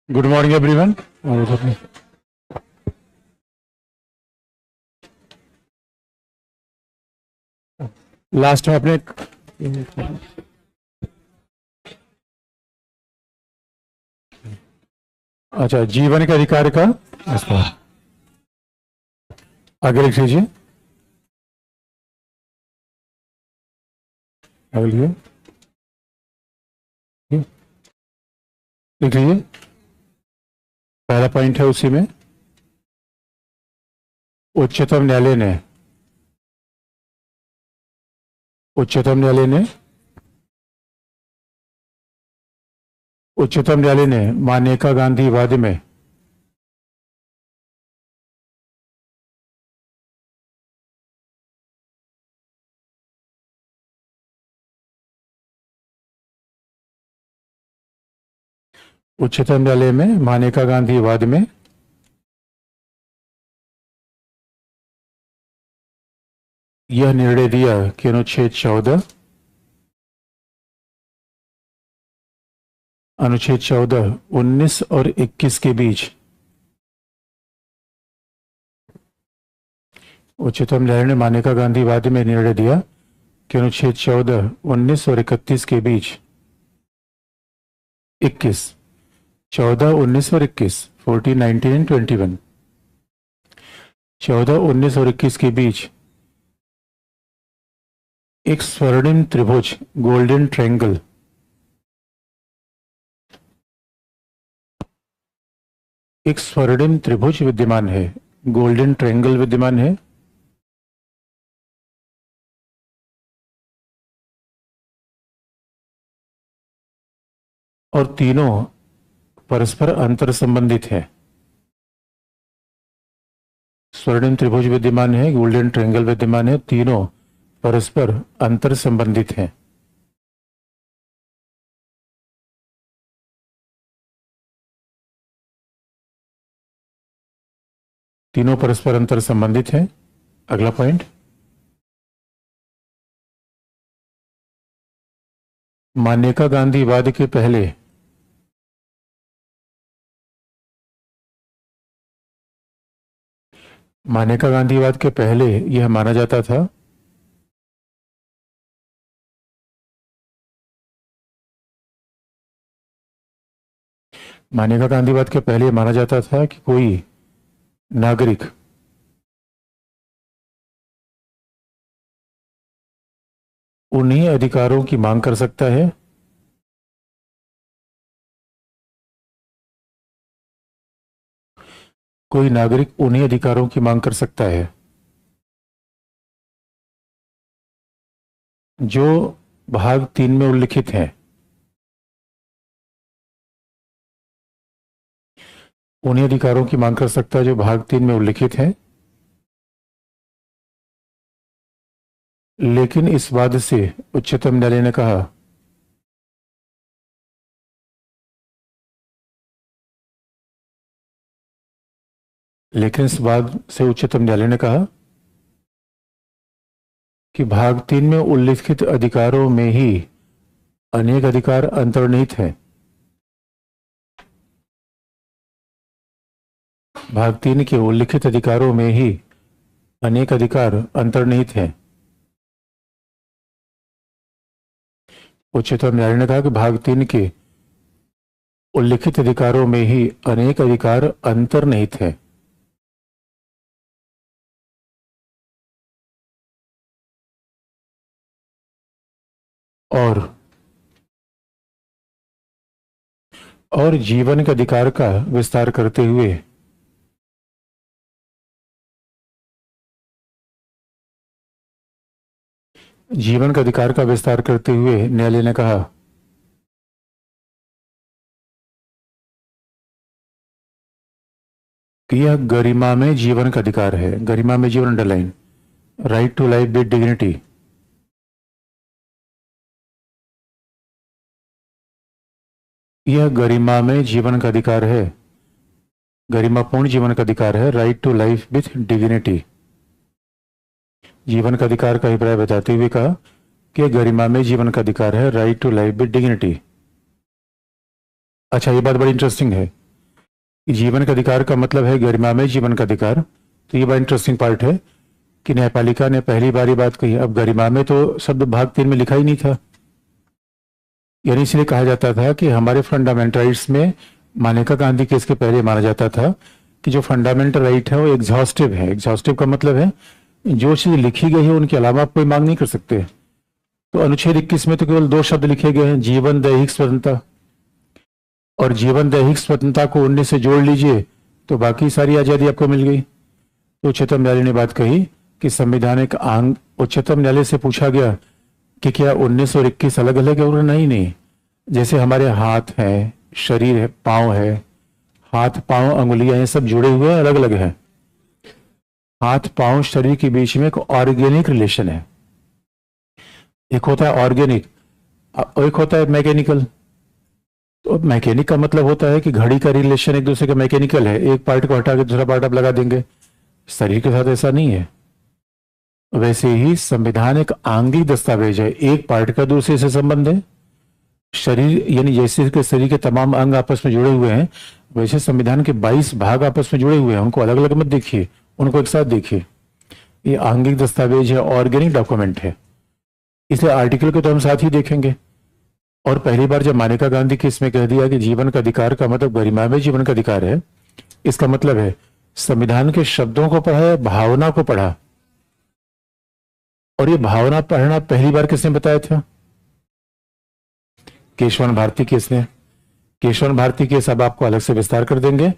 Good morning everyone. Last में अपने अच्छा जीवन के अधिकार का आगे लिख लीजिए। आगे लिखिए, लिख लीजिए। पहला पॉइंट है उसी में, उच्चतम न्यायालय ने उच्चतम न्यायालय ने मानेका गांधी वाद में उच्चतम न्यायालय में मानेका गांधी वाद में यह निर्णय दिया कि अनुच्छेद 14 19 और 21 के बीच उच्चतम न्यायालय ने मानेका गांधी वाद में निर्णय दिया कि अनुच्छेद 14, 19 और 31 के बीच 14, 19 और 21 14, 19 एंड 21 14, 19 और 21 के बीच एक स्वर्णिम त्रिभुज गोल्डन ट्रायंगल विद्यमान है, गोल्डन ट्रायंगल विद्यमान है। और तीनों परस्पर अंतर संबंधित है। स्वर्णिम त्रिभुज विद्यमान है, गोल्डन ट्रायंगल विद्यमान है, तीनों परस्पर अंतर संबंधित हैं। तीनों परस्पर अंतर संबंधित हैं। अगला पॉइंट, मानेका गांधीवाद के पहले यह माना जाता था कि कोई नागरिक उन्हीं अधिकारों की मांग कर सकता है जो भाग 3 में उल्लिखित हैं। उन्हीं अधिकारों की मांग कर सकता है जो भाग 3 में उल्लिखित हैं। लेकिन इस वाद से उच्चतम न्यायालय ने कहा कि भाग 3 में उल्लिखित अधिकारों में ही अनेक अधिकार अंतर्निहित हैं। भाग 3 के उल्लिखित अधिकारों में ही अनेक अधिकार अंतर्निहित हैं। उच्चतम न्यायालय ने कहा कि भाग 3 के उल्लिखित अधिकारों में ही अनेक अधिकार अंतर्निहित हैं। और जीवन के अधिकार का विस्तार करते हुए न्यायालय ने कहा कि यह गरिमा में जीवन का अधिकार है। गरिमा में जीवन underline, right to life with dignity. यह गरिमा में जीवन का अधिकार है, गरिमापूर्ण जीवन का अधिकार है, right to life with dignity. जीवन का अधिकार का अभिप्राय बताते हुए कहा कि गरिमा में जीवन का अधिकार है, right to life with dignity. अच्छा, ये बात बड़ी इंटरेस्टिंग है जीवन का अधिकार का मतलब है गरिमामय जीवन का अधिकार। तो ये बड़ा इंटरेस्टिंग पार्ट है कि न्यायपालिका ने पहली बार ये बात कही। अब गरिमा में तो शब्द भाग 3 में लिखा ही नहीं था, यानी इसलिए कहा जाता था कि हमारे फंडामेंटल राइट्स में मानेका गांधी केस के पहले माना जाता था कि जो फंडामेंटल राइट है वो एग्जॉस्टिव है। एग्जॉस्टिव का मतलब है जो चीज लिखी गई है उनके अलावा आप कोई मांग नहीं कर सकते। तो अनुच्छेद 21 में तो केवल 2 शब्द लिखे गए हैं, जीवन, दैहिक स्वतंत्रता। और जीवन, दैहिक स्वतंत्रता को 19 से जोड़ लीजिए तो बाकी सारी आजादी आपको मिल गई। तो उच्चतम न्यायालय ने बात कही कि संवैधानिक अंग, उच्चतम न्यायालय से पूछा गया कि क्या 19 और 21 अलग अलग है? और नहीं, जैसे हमारे हाथ है, शरीर है, पांव है, हाथ पांव अंगुलियां ये सब जुड़े हुए हैं, अलग अलग है। हाथ पांव शरीर के बीच में एक ऑर्गेनिक रिलेशन है। एक होता है ऑर्गेनिक, एक होता है मैकेनिकल। तो मैकेनिक का मतलब होता है कि घड़ी का रिलेशन एक दूसरे का मैकेनिकल है, एक पार्ट को हटा के दूसरा पार्ट आप लगा देंगे। शरीर के साथ ऐसा नहीं है। वैसे ही संविधान एक आंगिक दस्तावेज है, एक पार्ट का दूसरे से संबंध है। शरीर यानी जैसे कि शरीर के तमाम अंग आपस में जुड़े हुए हैं, वैसे संविधान के 22 भाग आपस में जुड़े हुए हैं। उनको अलग अलग मत देखिए, उनको एक साथ देखिए। ये आंगिक दस्तावेज है, ऑर्गेनिक डॉक्यूमेंट है, इसलिए आर्टिकल को तो हम साथ ही देखेंगे। और पहली बार जब मानेका गांधी केस में कह दिया कि जीवन का अधिकार का मतलब गरिमा में जीवन का अधिकार है, इसका मतलब है संविधान के शब्दों को पढ़ा है, भावना को पढ़ा। और ये भावना पढ़ना पहली बार किसने बताया था? केशवन भारती केस ने। केशवन भारती केस अब आपको अलग से विस्तार कर देंगे।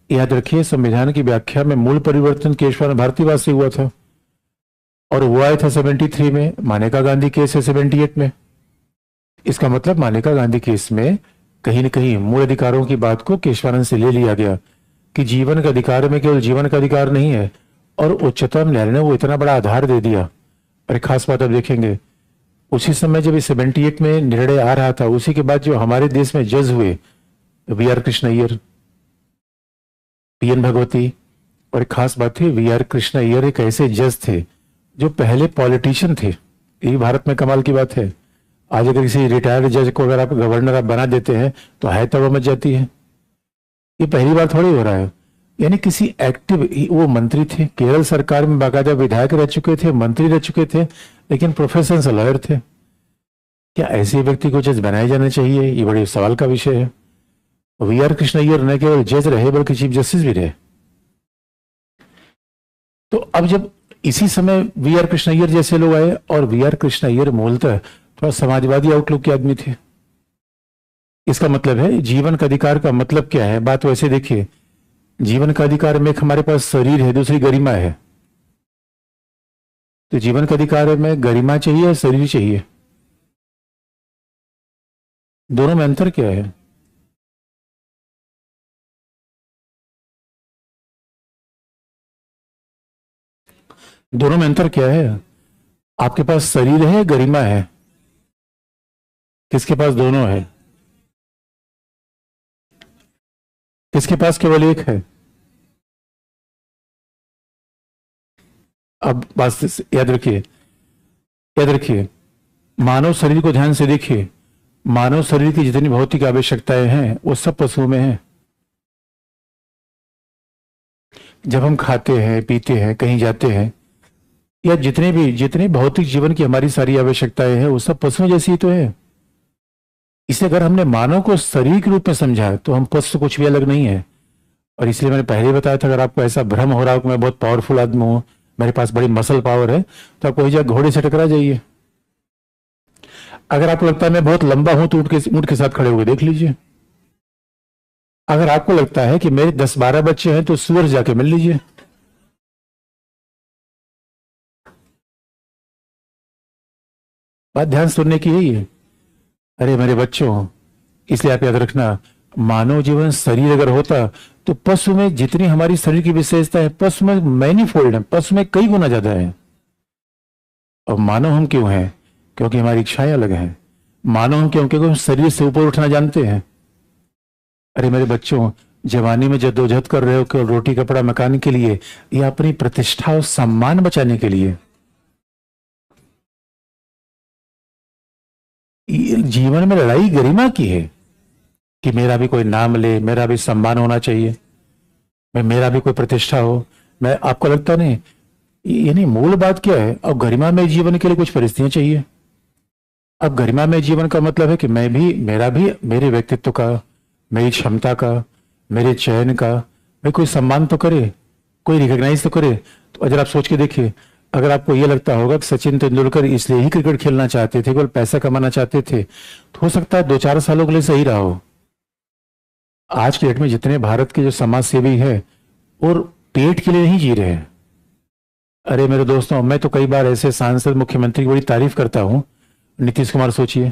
याद रखिए, संविधान की व्याख्या में मूल परिवर्तन केशवन भारतीवाद से हुआ था, और वो आया था 73 में। मानेका गांधी केस है 78 में। इसका मतलब मानेका गांधी केस में कहीं न कहीं मूल अधिकारों की बात को केशवानंद से ले लिया गया कि जीवन का अधिकार में केवल जीवन का अधिकार नहीं है। और उच्चतम न्यायालय ने वो इतना बड़ा आधार दे दिया। और एक खास बात अब देखेंगे, उसी समय जब 78 में निर्णय आ रहा था, उसी के बाद जो हमारे देश में जज हुए, V R Krishna Iyer, PN Bhagwati. और एक खास बात थी, वी आर कृष्ण अय्यर एक ऐसे जज थे जो पहले पॉलिटिशियन थे। ये भारत में कमाल की बात है। आज अगर किसी रिटायर्ड जज को अगर आप गवर्नर आप बना देते हैं तो है तब मच जाती है। ये पहली बार थोड़ी हो रहा है। यानी किसी एक्टिव, वो मंत्री थे, केरल सरकार में बाकायदा विधायक रह चुके थे, मंत्री रह चुके थे, लेकिन प्रोफेशन से लॉयर थे। क्या ऐसे व्यक्ति को जज बनाए जाना चाहिए? ये बड़े सवाल का विषय है। वी आर कृष्ण अय्यर न केवल जज रहे बल्कि चीफ जस्टिस भी रहे। तो अब जब इसी समय वी आर कृष्ण अय्यर जैसे लोग आए, और वी आर कृष्ण अय्यर मूलतः थोड़ा समाजवादी आउटलुक के आदमी थे। इसका मतलब है जीवन का अधिकार का मतलब क्या है? बात वैसे देखिए, जीवन का अधिकार में एक हमारे पास शरीर है, दूसरी गरिमा है। तो जीवन का अधिकार में गरिमा चाहिए, शरीर चाहिए, दोनों में अंतर क्या है? दोनों में अंतर क्या है? आपके पास शरीर है, गरिमा है? किसके पास दोनों है? किसके पास केवल एक है? अब बात याद रखिए, याद रखिए, मानव शरीर को ध्यान से देखिए। मानव शरीर की जितनी भौतिक आवश्यकताएं हैं वो सब पशुओं में हैं। जब हम खाते हैं, पीते हैं, कहीं जाते हैं, या जितने भौतिक जीवन की हमारी सारी आवश्यकताएं हैं वो सब पशुओं जैसी ही तो है। इसलिए अगर हमने मानव को शरीर के रूप में समझा तो हम पशु से कुछ भी अलग नहीं है। और इसलिए मैंने पहले बताया था, अगर आपको ऐसा भ्रम हो रहा हो कि मैं बहुत पावरफुल आदमी हूं, मेरे पास बड़ी मसल पावर है, तो आप कोई जगह घोड़े से टकरा जाइए। अगर आपको लगता है मैं बहुत लंबा हूं तो ऊंट के साथ खड़े हुए देख लीजिए। अगर आपको लगता है कि मेरे 10-12 बच्चे हैं तो सूअर जाके मिल लीजिए। बात ध्यान सुनने की यही है। अरे मेरे बच्चों, इसलिए आप याद रखना, मानव जीवन शरीर अगर होता तो पशु में जितनी हमारी शरीर की विशेषता है, पशु में मैनीफोल्ड है, पशु में कई गुना ज्यादा है। और मानव हम क्यों हैं? क्योंकि हमारी इच्छाएं अलग हैं। मानव हम क्यों? क्योंकि हम शरीर से ऊपर उठना जानते हैं। अरे मेरे बच्चों, जवानी में जद्दोजहद कर रहे हो कि रोटी कपड़ा मकान के लिए या अपनी प्रतिष्ठा और सम्मान बचाने के लिए? जीवन में लड़ाई गरिमा की है। कि मेरा भी कोई नाम ले, मेरा भी सम्मान होना चाहिए, मेरा भी कोई प्रतिष्ठा हो। मैं आपको लगता नहीं, ये नहीं, मूल बात क्या है, अब गरिमामय जीवन के लिए कुछ परिस्थितियां चाहिए। अब गरिमामय जीवन का मतलब है कि मैं भी, मेरा भी, मेरे व्यक्तित्व का, मेरी क्षमता का, मेरे चयन का भाई कोई सम्मान तो करे, कोई रिकॉग्नाइज तो करे। तो अगर आप सोच के देखिए, अगर आपको ये लगता होगा कि सचिन तेंदुलकर इसलिए ही क्रिकेट खेलना चाहते थे, केवल पैसा कमाना चाहते थे, तो हो सकता है 2-4 सालों के लिए सही रहा हो। आज के डेट में जितने भारत के जो समाज सेवी है और पेट के लिए नहीं जी रहे हैं। अरे मेरे दोस्तों, मैं तो कई बार ऐसे सांसद, मुख्यमंत्री की बड़ी तारीफ करता हूं। नीतीश कुमार सोचिए,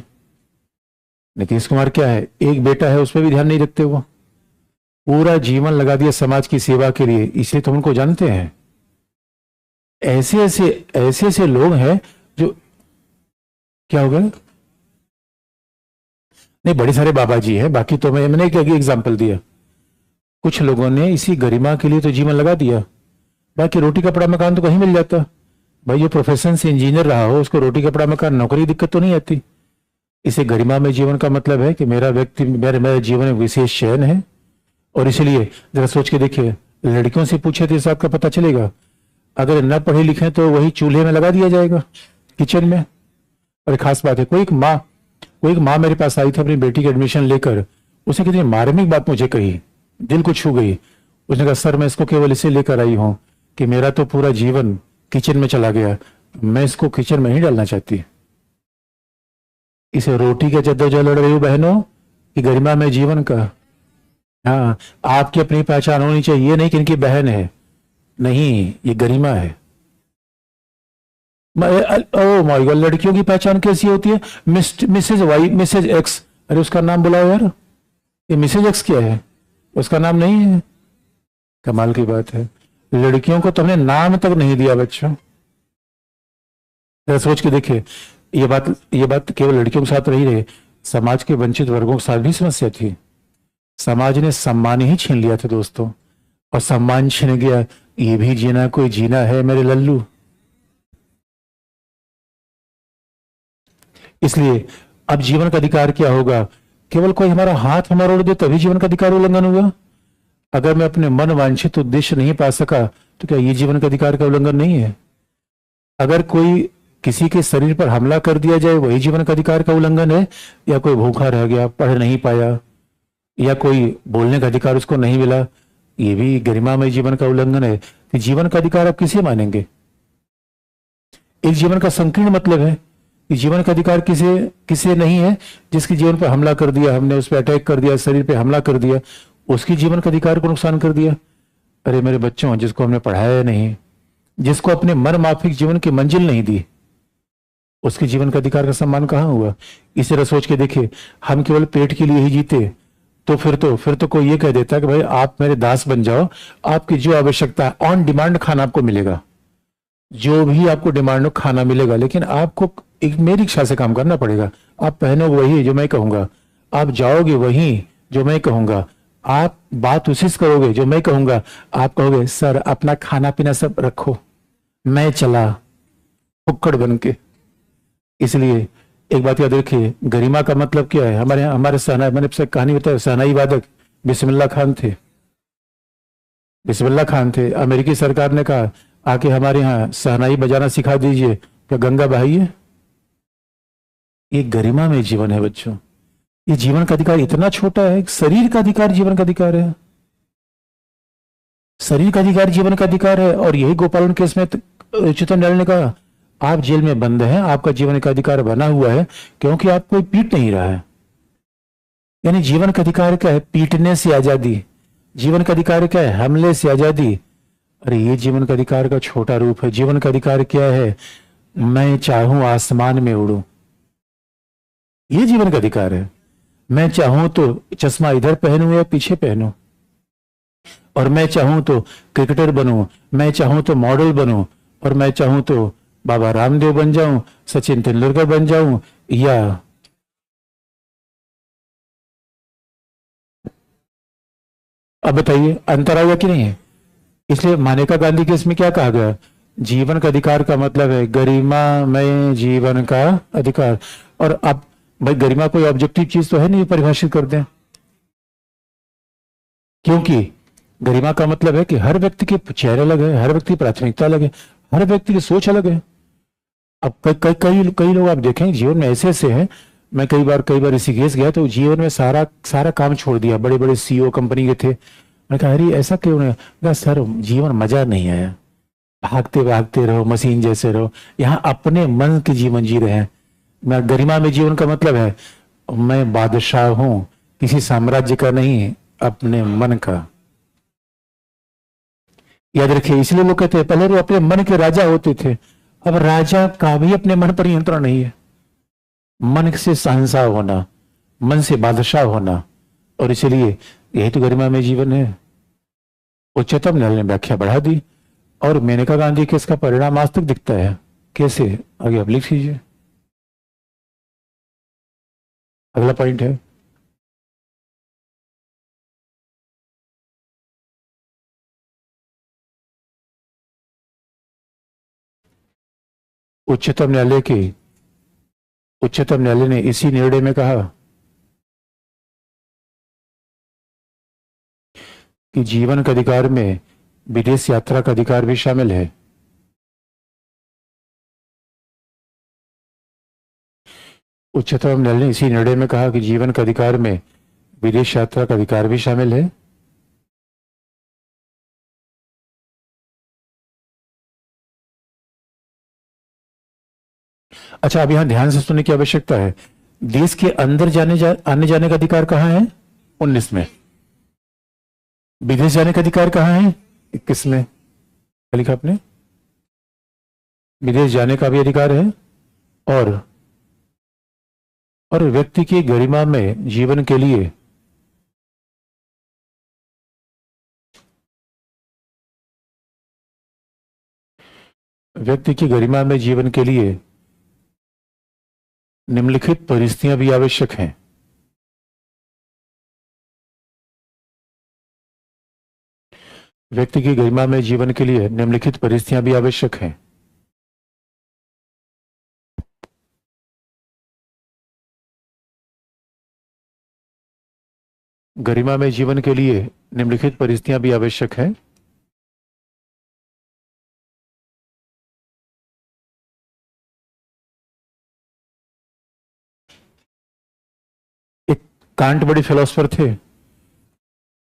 नीतीश कुमार क्या है, एक बेटा है, उस पर भी ध्यान नहीं रखते, वो पूरा जीवन लगा दिया समाज की सेवा के लिए, इसलिए तो उनको जानते हैं। ऐसे ऐसे लोग हैं जो, क्या हो गया, नहीं बड़े सारे बाबा जी हैं, बाकी तो मैंने एक एग्जाम्पल दिया। कुछ लोगों ने इसी गरिमा के लिए तो जीवन लगा दिया, बाकी रोटी कपड़ा मकान तो कहीं मिल जाता। भाई जो प्रोफेशन से इंजीनियर रहा हो, उसको रोटी कपड़ा मकान, नौकरी दिक्कत तो नहीं आती। इसे गरिमा में जीवन का मतलब है कि मेरा जीवन में विशेष चयन है। और इसलिए जरा सोच के देखिए, लड़कियों से पूछे तो इस बात का पता चलेगा, अगर न पढ़े लिखे तो वही चूल्हे में लगा दिया जाएगा, किचन में। और खास बात है, कोई एक माँ मेरे पास आई थी अपनी बेटी की एडमिशन लेकर, उसने कितनी मार्मिक बात मुझे कही, दिल को छू गई। उसने कहा, सर मैं इसको केवल इसे लेकर आई हूं कि मेरा तो पूरा जीवन किचन में चला गया, मैं इसको किचन में ही डालना चाहती। इसे रोटी के जद्दोजहद लड़ रही हूं बहनों, कि गरिमा में जीवन का। हाँ, आपकी अपनी पहचान होनी चाहिए, ये नहीं कि इनकी बहन है, नहीं, ये गरिमा है। ओ माय गॉड, लड़कियों की पहचान कैसी होती है, मिसेज वाई, मिसेज एक्स। अरे उसका नाम बुलाओ यार, ये मिसेज एक्स क्या है, उसका नाम नहीं है। कमाल की बात है, लड़कियों को तुमने नाम तक नहीं दिया बच्चों। सोच के देखिए, ये बात केवल लड़कियों के साथ नहीं रही, समाज के वंचित वर्गों के साथ भी समस्या थी। समाज ने सम्मान ही छीन लिया था दोस्तों, और सम्मान छीन गया, ये भी जीना कोई जीना है मेरे लल्लू। इसलिए अब जीवन का अधिकार क्या होगा, केवल कोई हमारा हाथ हमारा ओढ़ दे तभी जीवन का अधिकार उल्लंघन हुआ। अगर मैं अपने मन वांछित उद्देश्य नहीं पा सका तो क्या ये जीवन का अधिकार का उल्लंघन नहीं है। अगर कोई किसी के शरीर पर हमला कर दिया जाए, वही जीवन का अधिकार का उल्लंघन है। या कोई भूखा रह गया, पढ़ नहीं पाया, या कोई बोलने का अधिकार उसको नहीं मिला, ये भी गरिमामय जीवन का उल्लंघन है। कि जीवन का अधिकार आप किसे मानेंगे। एक जीवन का संकीर्ण मतलब है कि जीवन का अधिकार किसे नहीं है, जिसके जीवन पर हमला कर दिया हमने, उस पर अटैक कर दिया, शरीर पे हमला कर दिया, उसकी जीवन का अधिकार को नुकसान कर दिया। अरे मेरे बच्चों, जिसको हमने पढ़ाया नहीं, जिसको अपने मन माफिक जीवन की मंजिल नहीं दी, उसके जीवन का अधिकार का सम्मान कहां हुआ। इस तरह सोच के देखिए, हम केवल पेट के लिए ही जीते तो फिर तो कोई ये कह देता कि भाई आप मेरे दास बन जाओ, आपकी जो आवश्यकता है ऑन डिमांड खाना आपको मिलेगा, जो भी आपको डिमांड हो खाना मिलेगा, लेकिन आपको एक मेरी इच्छा से काम करना पड़ेगा। आप पहनोगे वही जो मैं कहूंगा, आप जाओगे वही जो मैं कहूंगा, आप बात उसी से करोगे जो मैं कहूंगा। आप कहोगे सर अपना खाना पीना सब रखो, मैं चला फुक्कड़ बन के। इसलिए एक बात याद रखिए, गरिमा का मतलब क्या है। हमारे सहनाई, मैंने आपसे कहानी बताई, सहनाई वादक बिस्मिल्लाह खान थे। अमेरिकी सरकार ने कहा आके हमारे यहाँ सहनाई बजाना सिखा दीजिए, क्या गंगा बहाई है। ये गरिमा में जीवन है बच्चों। ये जीवन का अधिकार इतना छोटा है, शरीर का अधिकार जीवन का अधिकार है, शरीर का अधिकार जीवन का अधिकार है। और यही गोपालन केस में उच्चतम न्यायालय ने कहा आप जेल में बंद हैं, आपका जीवन का अधिकार बना हुआ है क्योंकि आप कोई पीट नहीं रहा है। यानी जीवन का अधिकार क्या है, पीटने से आजादी। जीवन का अधिकार क्या है, हमले से आजादी। अरे ये जीवन का अधिकार का छोटा रूप है। जीवन का अधिकार क्या है, मैं चाहूं आसमान में उड़ूं, ये जीवन का अधिकार है। मैं चाहूं तो चश्मा इधर पहनूं या पीछे पहनूं, और मैं चाहूं तो क्रिकेटर बनूं, मैं चाहूं तो मॉडल बनूं, और मैं चाहूं तो बाबा रामदेव बन जाऊं, सचिन तेंदुलकर बन जाऊं, या अब बताइए अंतर आया कि नहीं है। इसलिए मानेका गांधी केस में क्या कहा गया, जीवन का अधिकार का मतलब है गरिमा में जीवन का अधिकार। और अब भाई गरिमा कोई ऑब्जेक्टिव चीज तो है नहीं, परिभाषित कर दें। क्योंकि गरिमा का मतलब है कि हर व्यक्ति के चेहरे अलग है, हर व्यक्ति की प्राथमिकता अलग है, हर व्यक्ति की सोच अलग है। अब कई कई कई कई लोग आप देखें जीवन में ऐसे ऐसे हैं। मैं कई बार ऋषिकेश गया तो जीवन में सारा सारा काम छोड़ दिया। बड़े बड़े सीईओ कंपनी के थे। मैंने कहा अरे ऐसा क्यों है? कहा सर जीवन मजा नहीं आया, भागते भागते रहो, मशीन जैसे रहो। यहाँ अपने मन के जीवन जी रहे हैं। मैं गरिमा में जीवन का मतलब है मैं बादशाह हूं, किसी साम्राज्य का नहीं, अपने मन का। याद रखिए, इसलिए लोग कहते हैं पहले वो अपने मन के राजा होते थे। अब राजा का भी अपने मन पर नियंत्रण नहीं है। मन से शहंशाह होना, मन से बादशाह होना। और इसलिए यही तो गरिमा में जीवन है। उच्चतम न्यायालय ने व्याख्या बढ़ा दी और मेनका गांधी के इसका परिणाम आज तक दिखता है। कैसे? आगे आप लिख लीजिए। अगला पॉइंट है उच्चतम न्यायालय के उच्चतम न्यायालय ने इसी निर्णय में कहा कि जीवन के अधिकार में विदेश यात्रा का अधिकार भी शामिल है। उच्चतम न्यायालय ने इसी निर्णय में कहा कि जीवन के अधिकार में विदेश यात्रा का अधिकार भी शामिल है। अच्छा, अब यहां ध्यान से सुनने की आवश्यकता है। देश के अंदर आने जाने का अधिकार कहां है? 19 में। विदेश जाने का अधिकार कहां है? 21 में। क्या लिखा आपने? विदेश जाने का भी अधिकार है। और व्यक्ति की गरिमा में जीवन के लिए व्यक्ति की गरिमा में जीवन के लिए निम्नलिखित परिस्थितियां भी आवश्यक हैं। व्यक्ति की गरिमा में जीवन के लिए निम्नलिखित परिस्थितियां भी आवश्यक हैं। गरिमा में जीवन के लिए निम्नलिखित परिस्थितियां भी आवश्यक हैं। एक कांट बड़े फिलोसफर थे।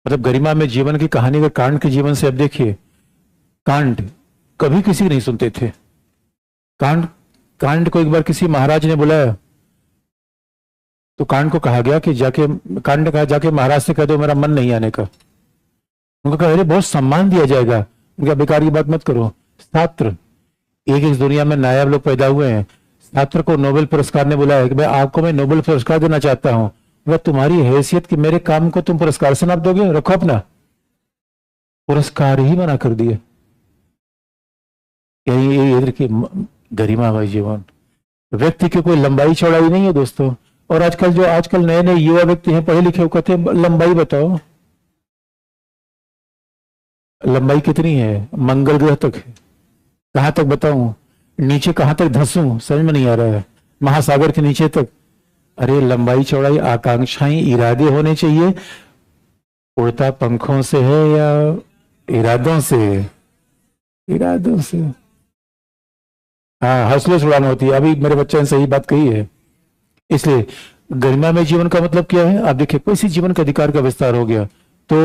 मतलब गरिमा में जीवन की कहानी का कांट के जीवन से अब देखिए। कांट कभी किसी की नहीं सुनते थे। कांट कांट को एक बार किसी महाराज ने बुलाया तो कांट को कहा गया कि कांट ने कहा जाके महाराज से कह दो मेरा मन नहीं आने का। उनको कहा अरे बहुत सम्मान दिया जाएगा। उनका बेकार की बात मत करो। छात्र एक एक दुनिया में नायाब लोग पैदा हुए हैं। छात्र को नोबेल पुरस्कार ने बुलाया कि भाई आपको मैं नोबेल पुरस्कार देना चाहता हूं। वह तुम्हारी हैसियत कि मेरे काम को तुम पुरस्कार से नाप दोगे? रखो अपना पुरस्कार ही मना कर दिए। यही देखिए गरिमामय जीवन। व्यक्ति की कोई लंबाई चौड़ाई नहीं है दोस्तों। और आजकल नए नए युवा व्यक्ति हैं पढ़े लिखे, वो कहते हैं लंबाई बताओ। लंबाई कितनी है? मंगल ग्रह तक है। कहां तक बताऊं? नीचे कहां तक धंसूं समझ में नहीं आ रहा है। महासागर के नीचे तक। अरे लंबाई चौड़ाई आकांक्षाएं इरादे होने चाहिए। उड़ता पंखों से है या इरादों से? इरादों से। हाँ, हौसले से उड़ान होती है। अभी मेरे बच्चे ने सही बात कही है। इसलिए गरिमा में जीवन का मतलब क्या है? आप देखिए किसी जीवन का अधिकार का विस्तार हो गया तो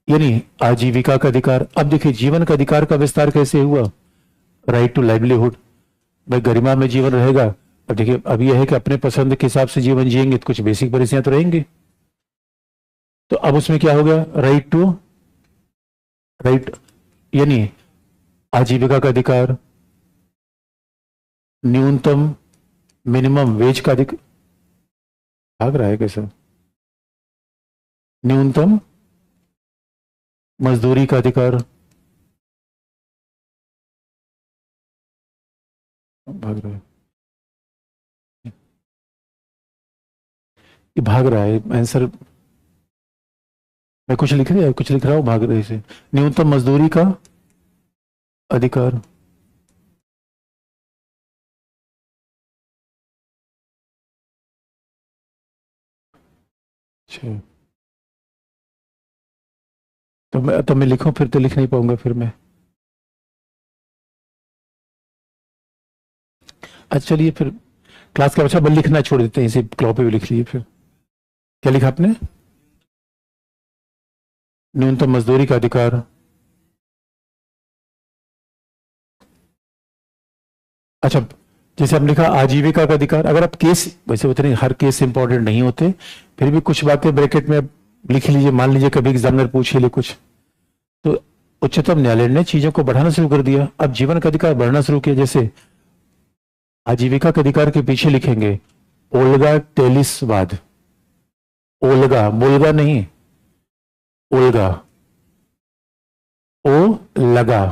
यानी आजीविका का अधिकार। अब देखिए जीवन का अधिकार का विस्तार कैसे हुआ? Right to livelihood. भाई गरिमा में जीवन रहेगा। अब देखिए अब यह है कि अपने पसंद के हिसाब से जीवन जिएंगे तो कुछ बेसिक परिस्थितियां तो रहेंगी। तो अब उसमें क्या हो गया? राइट यानी आजीविका का अधिकार, न्यूनतम मिनिमम वेज का अधिकार। भाग रहा है कैसे? न्यूनतम मजदूरी का अधिकार। भाग रहा है, ये भाग रहा है आंसर। मैं कुछ लिख रहा हूं भाग रहे से। न्यूनतम मजदूरी का अधिकार। अच्छा, तो मैं लिखूं, फिर तो लिख नहीं पाऊंगा फिर मैं। अच्छा चलिए फिर, क्लास का बच्चा बल लिखना छोड़ देते हैं, इसे क्लॉ पे भी लिख लीजिए फिर। क्या लिखा आपने? न्यूनतम मजदूरी का अधिकार। अच्छा, जैसे आपने लिखा आजीविका का अधिकार, अगर आप केस, वैसे होते नहीं, हर केस इंपॉर्टेंट नहीं होते, फिर भी कुछ बातें ब्रैकेट में आप लिख लीजिए। मान लीजिए कभी एग्जामिनर पूछ ही ले कुछ, तो उच्चतम न्यायालय ने चीजों को बढ़ाना शुरू कर दिया, अब जीवन का अधिकार बढ़ना शुरू किया। जैसे आजीविका के अधिकार के पीछे लिखेंगे ओल्गा टेलिसवाद। ओल्गा, बोलगा नहीं, ओल्गा, ओ लगा,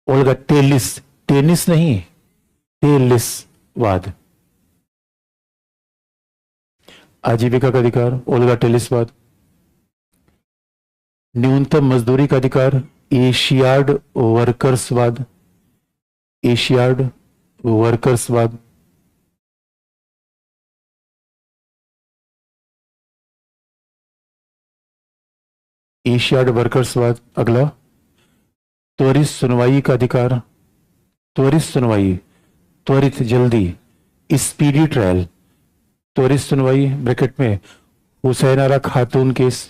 ओल्गा टेलिस, टेनिस नहीं, टेलिसवाद। आजीविका का अधिकार ओल्गा टेलिसवाद। न्यूनतम मजदूरी का अधिकार एशियाड वर्कर्सवाद। एशियाड वर्कर्सवाद। एशियाड वर्कर्सवाद। अगला त्वरित सुनवाई का अधिकार। त्वरित सुनवाई, त्वरित, जल्दी, स्पीडी ट्रायल। त्वरित सुनवाई ब्रैकेट में हुसैन आरा खातून केस।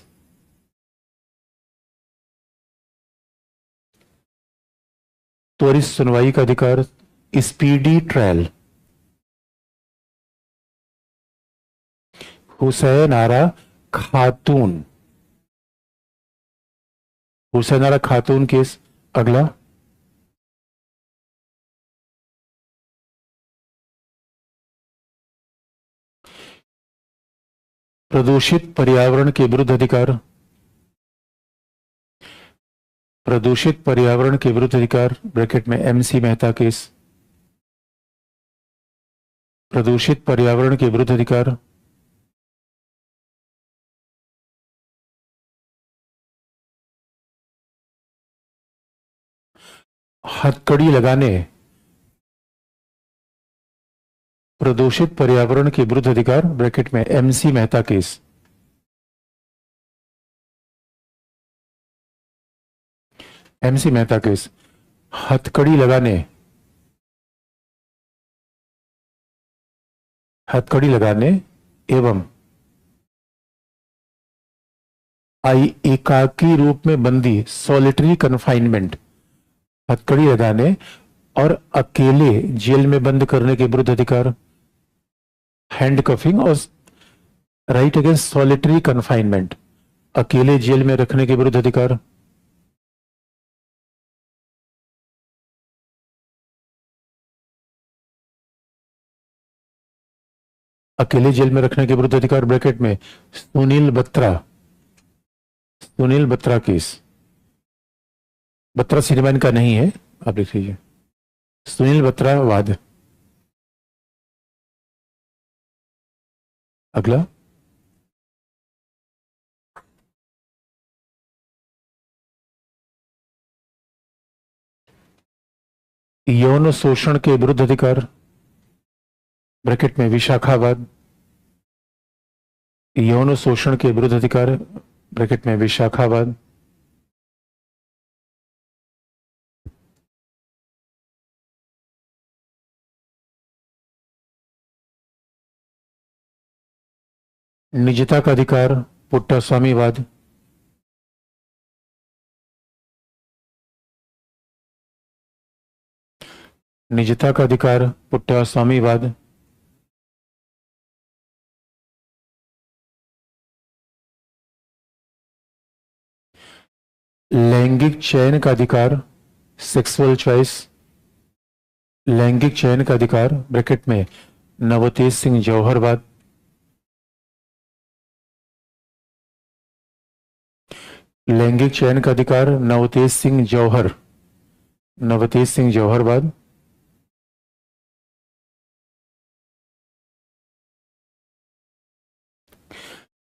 त्वरित सुनवाई का अधिकार स्पीडी ट्रायल। हुसैन आरा खातून, हुसैन आरा खातून केस। अगला प्रदूषित पर्यावरण के विरुद्ध अधिकार। प्रदूषित पर्यावरण के विरुद्ध अधिकार ब्रैकेट में एमसी मेहता केस। प्रदूषित पर्यावरण के विरुद्ध अधिकार। हथकड़ी लगाने, प्रदूषित पर्यावरण के विरुद्ध अधिकार ब्रैकेट में MC Mehta case. MC Mehta case. हथकड़ी लगाने, हथकड़ी लगाने एवं एकाकी रूप में बंदी, सॉलिटरी कन्फाइनमेंट, हथकड़ी लगाने और अकेले जेल में बंद करने के विरुद्ध अधिकार। हैंडकफिंग और राइट अगेंस्ट सॉलिटरी कन्फाइनमेंट, अकेले जेल में रखने के विरुद्ध अधिकार। अकेले जेल में रखने के विरुद्ध अधिकार ब्रैकेट में सुनील बत्रा, सुनील बत्रा केस। बत्रा सिनेमा इनका नहीं है, आप लिख लीजिए सुनील बत्रा वाद। अगला यौन शोषण के विरुद्ध अधिकार ब्रैकेट में विशाखावाद। यौन शोषण के विरुद्ध अधिकार ब्रैकेट में विशाखावाद। निजता का अधिकार पुट्टास्वामीवाद। निजता का अधिकार पुट्टास्वामीवाद। लैंगिक चयन का अधिकार सेक्सुअल चॉइस। लैंगिक चयन का अधिकार ब्रैकेट में नवतेज सिंह जौहरवाद। लैंगिक चयन का अधिकार नवतेज सिंह जौहर, नवतेज सिंह जौहरवाद।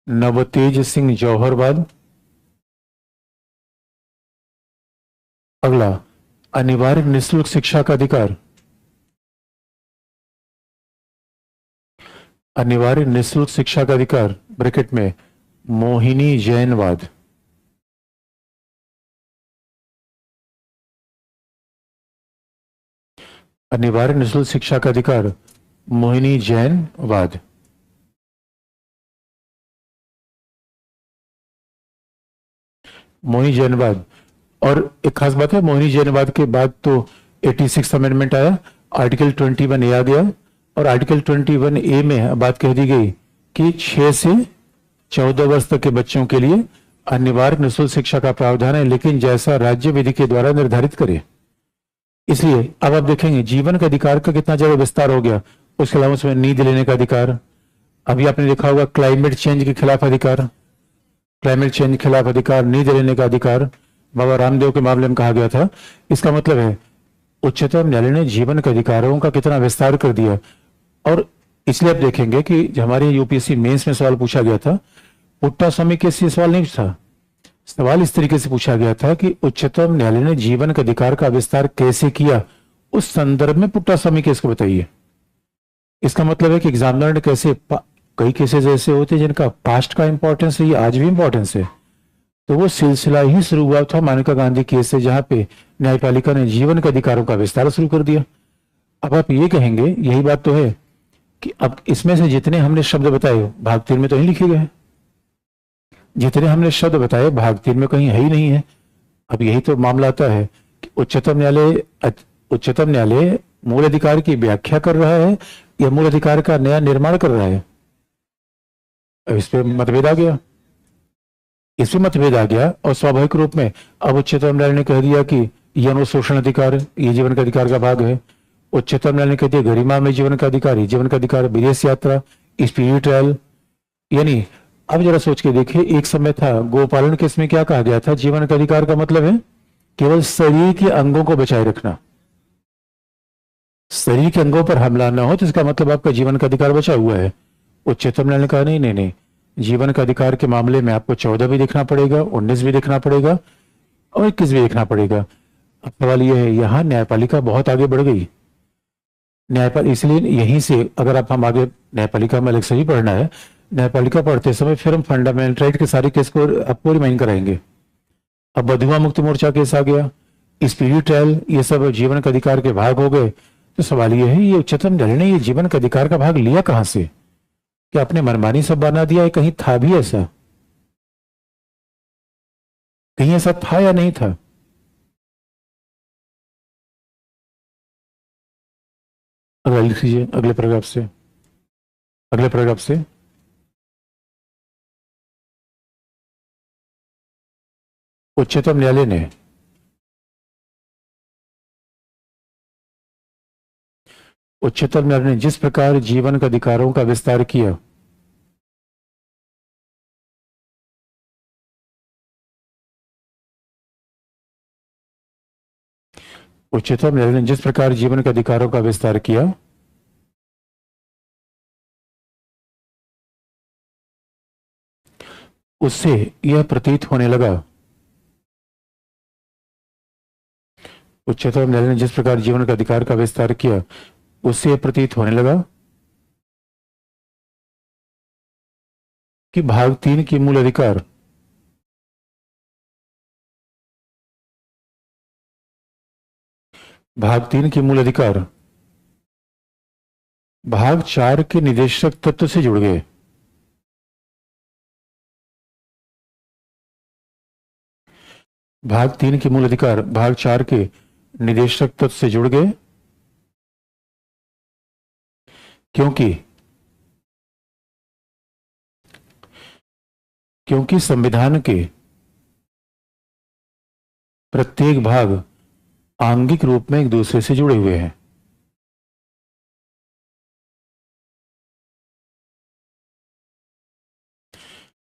नवतेज सिंह जौहरवाद। अगला अनिवार्य निःशुल्क शिक्षा का अधिकार। अनिवार्य निःशुल्क शिक्षा का अधिकार ब्रैकेट में मोहिनी जैनवाद। अनिवार्य निःशुल्क शिक्षा का अधिकार, मोहिनी जैनवाद। मोहिनी जैनवाद। और एक खास बात है, मोहिनी जैनवाद के बाद तो 86 अमेंडमेंट आया, आर्टिकल 21A आ गया, और आर्टिकल 21A में बात कह दी गई कि 6 से 14 वर्ष तक के बच्चों के लिए अनिवार्य निःशुल्क शिक्षा का प्रावधान है, लेकिन जैसा राज्य विधि के द्वारा निर्धारित करे। इसलिए अब आप देखेंगे जीवन के अधिकार का कितना ज्यादा विस्तार हो गया। उसके अलावा उसमें नींद लेने का अधिकार, अभी आपने देखा होगा क्लाइमेट चेंज के खिलाफ अधिकार, क्लाइमेट चेंज के खिलाफ अधिकार, नींद लेने का अधिकार बाबा रामदेव के मामले में कहा गया था। इसका मतलब है उच्चतम न्यायालय ने जीवन के अधिकारों का कितना विस्तार कर दिया। और इसलिए आप देखेंगे कि हमारे यूपीएससी मेंस में सवाल पूछा गया था, पुट्टा स्वामी केस से सवाल नहीं था, सवाल इस तरीके से पूछा गया था कि उच्चतम न्यायालय ने जीवन के अधिकार का विस्तार कैसे किया, उस संदर्भ में पुट्टा स्वामी केस को बताइए। इसका मतलब है कि एग्जामिनर ने कैसे, कई केसेस ऐसे होते हैं जिनका पास्ट का इंपॉर्टेंस है, ये आज भी इंपॉर्टेंस है। तो वो सिलसिला ही शुरू हुआ था मेनका गांधी केस से, जहां पे न्यायपालिका ने जीवन के अधिकारों का विस्तार शुरू कर दिया। अब आप ये कहेंगे, यही बात तो है कि अब इसमें से जितने हमने शब्द बताए भाग 3 में तो नहीं लिखे गए, जितने हमने शब्द बताए भाग 3 में कहीं है ही नहीं है। अब यही तो मामला आता है कि उच्चतम न्यायालय मूल अधिकार की व्याख्या कर रहा है या मूल अधिकार का नया निर्माण कर रहा है। अब इस पे मतभेद आ गया, इसमें मतभेद आ गया, और स्वाभाविक रूप में अब उच्चतम न्यायालय ने कह दिया कि यौन शोषण अधिकार ये जीवन का अधिकार का भाग है। उच्चतम न्यायालय ने कह दिया गरिमा में जीवन का अधिकार, जीवन का अधिकार, विदेश यात्रा, स्पीडी ट्रायल। यानी अब जरा सोच के देखिए, एक समय था गोपालन केस में क्या कहा गया था, जीवन का अधिकार का मतलब है केवल शरीर के अंगों को बचाए रखना, शरीर के अंगों पर हमला ना हो तो इसका मतलब आपका जीवन का अधिकार बचा हुआ है। उच्चतम न्यायालय ने कहा नहीं नहीं नहीं, जीवन का अधिकार के मामले में आपको 14 भी देखना पड़ेगा, 19 भी देखना पड़ेगा और 21 भी देखना पड़ेगा। अब सवाल यह है, यहाँ न्यायपालिका बहुत आगे बढ़ गई। इसलिए यहीं से अगर हम आगे न्यायपालिका में अलग से ही पढ़ना है, न्यायपालिका पढ़ते समय फिर हम फंडामेंटल राइट के सारे केस को आपको रिमाइंड कराएंगे। अब बधुआ मुक्ति मोर्चा केस आ गया, स्पीडी ट्रायल, ये सब जीवन का अधिकार के भाग हो गए। तो सवाल यह है, ये उच्चतम न्यायालय ने ये जीवन का अधिकार का भाग लिया कहां से? क्या आपने मनमानी सब बना दिया है? कहीं था भी ऐसा, कहीं ऐसा था या नहीं था? अगला लिख लीजिए, अगले पैराग्राफ से, अगले पैराग्राफ से। उच्चतम न्यायालय ने जिस प्रकार जीवन के अधिकारों का विस्तार किया, उच्चतम न्यायालय ने जिस प्रकार जीवन के अधिकारों का विस्तार किया, उससे यह प्रतीत होने लगा, उच्चतम न्यायालय ने जिस प्रकार जीवन के अधिकार का विस्तार किया, उससे यह प्रतीत होने लगा कि भाग 3 की मूल अधिकार भाग 3 के मूल अधिकार भाग 4 के निदेशक तत्व से जुड़ गए। भाग 3 के मूल अधिकार भाग 4 के निदेशक तत्व से जुड़ गए, क्योंकि संविधान के प्रत्येक भाग आंगिक रूप में एक दूसरे से जुड़े हुए हैं।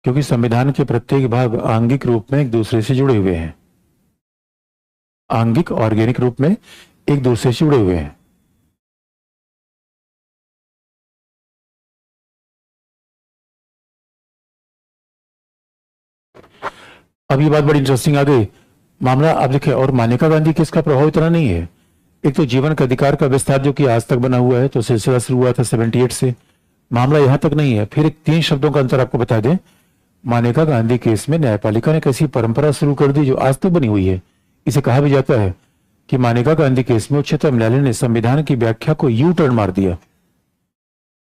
क्योंकि संविधान के प्रत्येक भाग आंगिक रूप में एक दूसरे से जुड़े हुए हैं, आंगिक ऑर्गेनिक रूप में एक दूसरे से जुड़े हुए हैं। अब ये बात बड़ी इंटरेस्टिंग आ गई मामला। आप देखिए, और मेनका गांधी केस का प्रभाव इतना नहीं है। एक तो जीवन का अधिकार का विस्तार जो कि आज तक बना हुआ है, तो सिलसिला शुरू हुआ था 78 से, मामला यहां तक नहीं है। फिर एक 3 शब्दों का अंतर आपको बता दें, मानेका गांधी केस में न्यायपालिका ने कैसी परंपरा शुरू कर दी जो आज तक बनी हुई है। इसे कहा भी जाता है कि मानेका गांधी केस में उच्चतम न्यायालय ने संविधान की व्याख्या को यू टर्न मार दिया।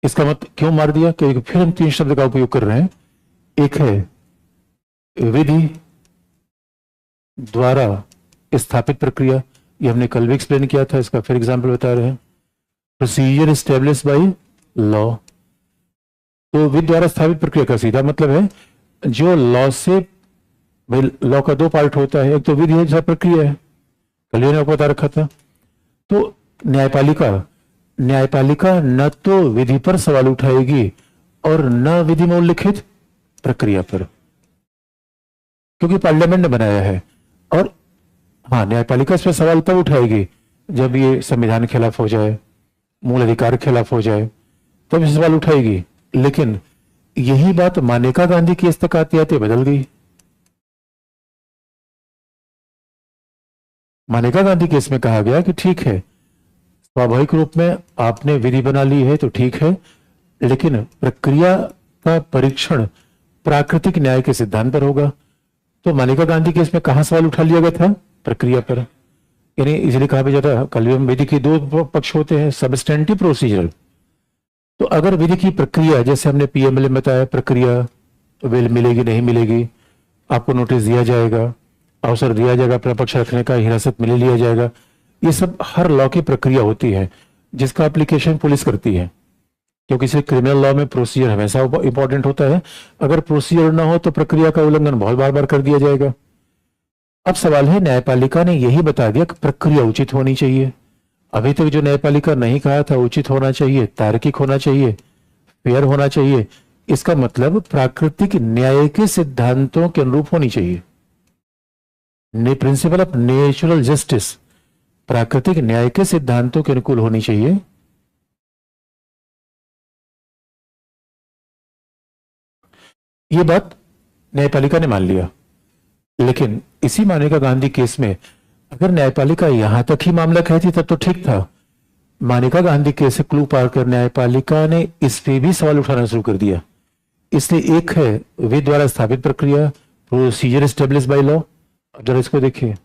इसका मतलब क्यों मार दिया? क्योंकि फिर हम तीन शब्द का उपयोग कर रहे हैं। एक है विधि द्वारा स्थापित प्रक्रिया, ये हमने कल भी एक्सप्लेन किया था, इसका फिर एग्जाम्पल बता रहे हैं। प्रोसीजर एस्टेब्लिश बाय लॉ, तो विधि द्वारा स्थापित प्रक्रिया का सीधा मतलब है जो लॉ से, भाई लॉ का दो पार्ट होता है, एक तो विधि है, दूसरा प्रक्रिया है, कल ने आपको बता रखा था। तो न्यायपालिका न तो विधि पर सवाल उठाएगी और न विधि में उल्लिखित प्रक्रिया पर, क्योंकि पार्लियामेंट ने बनाया है। और हाँ, न्यायपालिका इस पर सवाल तब उठाएगी जब ये संविधान के खिलाफ हो जाए, मूल अधिकार के खिलाफ हो जाए, तब ये सवाल उठाएगी। लेकिन यही बात मानेका गांधी केस तक आते आते बदल गई। मानेका गांधी केस में कहा गया कि ठीक है, स्वाभाविक रूप में आपने विधि बना ली है तो ठीक है, लेकिन प्रक्रिया का परीक्षण प्राकृतिक न्याय के सिद्धांत पर होगा। तो मानेका गांधी केस में कहां सवाल उठा लिया गया था? प्रक्रिया पर। यानी इसलिए कहा भी जाता है कल विधि के दो पक्ष होते हैं, सबस्टेंटिव प्रोसीजरल। तो अगर विधि की प्रक्रिया, जैसे हमने पीएमएलए में बताया, प्रक्रिया वेल मिलेगी नहीं मिलेगी, आपको नोटिस दिया जाएगा, अवसर दिया जाएगा अपना पक्ष रखने का, हिरासत में ले लिया जाएगा, ये सब हर लॉ की प्रक्रिया होती है जिसका एप्लीकेशन पुलिस करती है, क्योंकि इसे क्रिमिनल लॉ में प्रोसीजर हमेशा इंपॉर्टेंट होता है। अगर प्रोसीजर ना हो तो प्रक्रिया का उल्लंघन बहुत बार बार कर दिया जाएगा। अब सवाल है, न्यायपालिका ने यही बता दिया कि प्रक्रिया उचित होनी चाहिए। अभी तक जो न्यायपालिका नहीं कहा था उचित होना चाहिए, तार्किक होना चाहिए, फेयर होना चाहिए, इसका मतलब प्राकृतिक न्याय के सिद्धांतों के अनुरूप होनी चाहिए। प्रिंसिपल ऑफ नेचुरल जस्टिस प्राकृतिक न्याय के सिद्धांतों के अनुकूल होनी चाहिए। यह बात न्यायपालिका ने मान लिया। लेकिन इसी मानेका गांधी केस में अगर न्यायपालिका यहां तक ही मामला कहती तब तो ठीक था। मानेका गांधी केस से क्लू पार कर न्यायपालिका ने इस पे भी सवाल उठाना शुरू कर दिया। इसलिए एक है विधि द्वारा स्थापित प्रक्रिया, प्रोसीजर एस्टेब्लिश बाय लॉ। अब जरा इसको देखिए,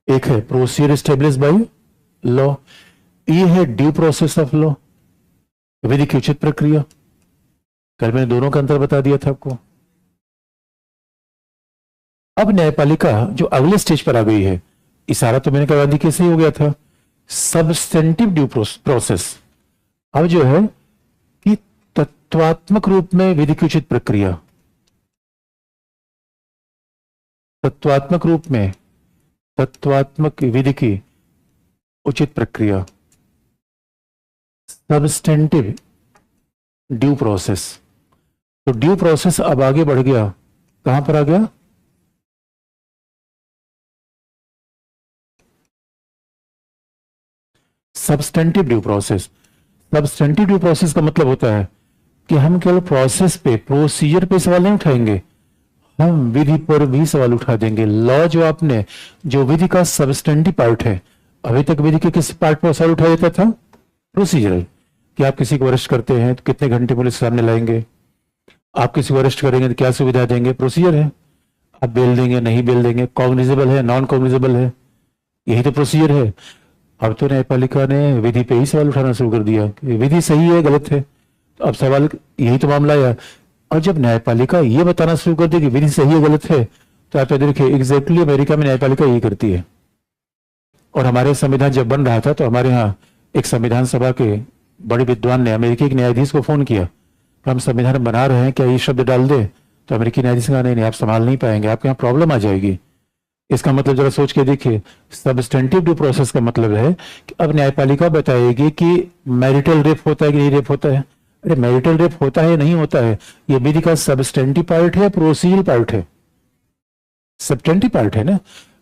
एक है प्रोसीजर एस्टेब्लिश बाय लॉ, ये है ड्यू प्रोसेस ऑफ लॉ, विधि की उचित प्रक्रिया। कल मैंने दोनों का अंतर बता दिया था आपको। अब न्यायपालिका जो अगले स्टेज पर आ गई है, इशारा तो मैंने गांधी केस ही हो गया था, सबस्टेंटिव ड्यू प्रोसेस। अब जो है कि तत्वात्मक रूप में विधि की उचित प्रक्रिया, तत्वात्मक विधि की उचित प्रक्रिया, सबस्टेंटिव ड्यू प्रोसेस। तो ड्यू प्रोसेस अब आगे बढ़ गया, कहां पर आ गया? Substantive due process. Substantive due process का मतलब होता है कि हम केवल प्रोसेस पे, प्रोसीजर पे सवाल नहीं उठाएंगे, हम विधि पर भी सवाल उठा देंगे। लॉ जो आपने, जो विधि का सबस्टेंटिव पार्ट है, अभी तक विधि के किस पार्ट पर सवाल उठाया जाता था? प्रोसीजरल, कि आप किसी को अरेस्ट करते हैं तो कितने घंटे पुलिस सामने लाएंगे, आप किसी को अरेस्ट करेंगे तो क्या सुविधा देंगे, प्रोसीजर है। आप बेल देंगे नहीं बेल देंगे, कॉग्निजेबल है नॉन कॉग्निजेबल है, यही तो प्रोसीजर है। अब तो न्यायपालिका ने विधि पे ही सवाल उठाना शुरू कर दिया कि विधि सही है गलत है। तो अब सवाल, यही तो मामला है। और जब न्यायपालिका ये बताना शुरू कर दी कि विधि सही है गलत है, तो आप देखिए एग्जैक्टली अमेरिका में न्यायपालिका यही करती है। और हमारे संविधान जब बन रहा था तो हमारे यहाँ एक संविधान सभा के बड़े विद्वान ने अमेरिकी एक न्यायाधीश को फोन किया कि हम संविधान बना रहे हैं, क्या ये शब्द डाल दे? तो अमेरिकी न्यायाधीश कहा नहीं, आप संभाल नहीं पाएंगे, आपके यहाँ प्रॉब्लम आ जाएगी। इसका मतलब जरा सोच के देखिए, सबस्टेंटिव ड्यू प्रोसेस का मतलब है कि अब न्यायपालिका बताएगी कि मैरिटल रेप होता है कि नहीं रेप होता है। अरे मैरिटल रेप होता है नहीं होता है, ये विधि का सबस्टेंटिव पार्ट है, प्रोसीजर पार्ट है, सबस्टेंटिव पार्ट है ना।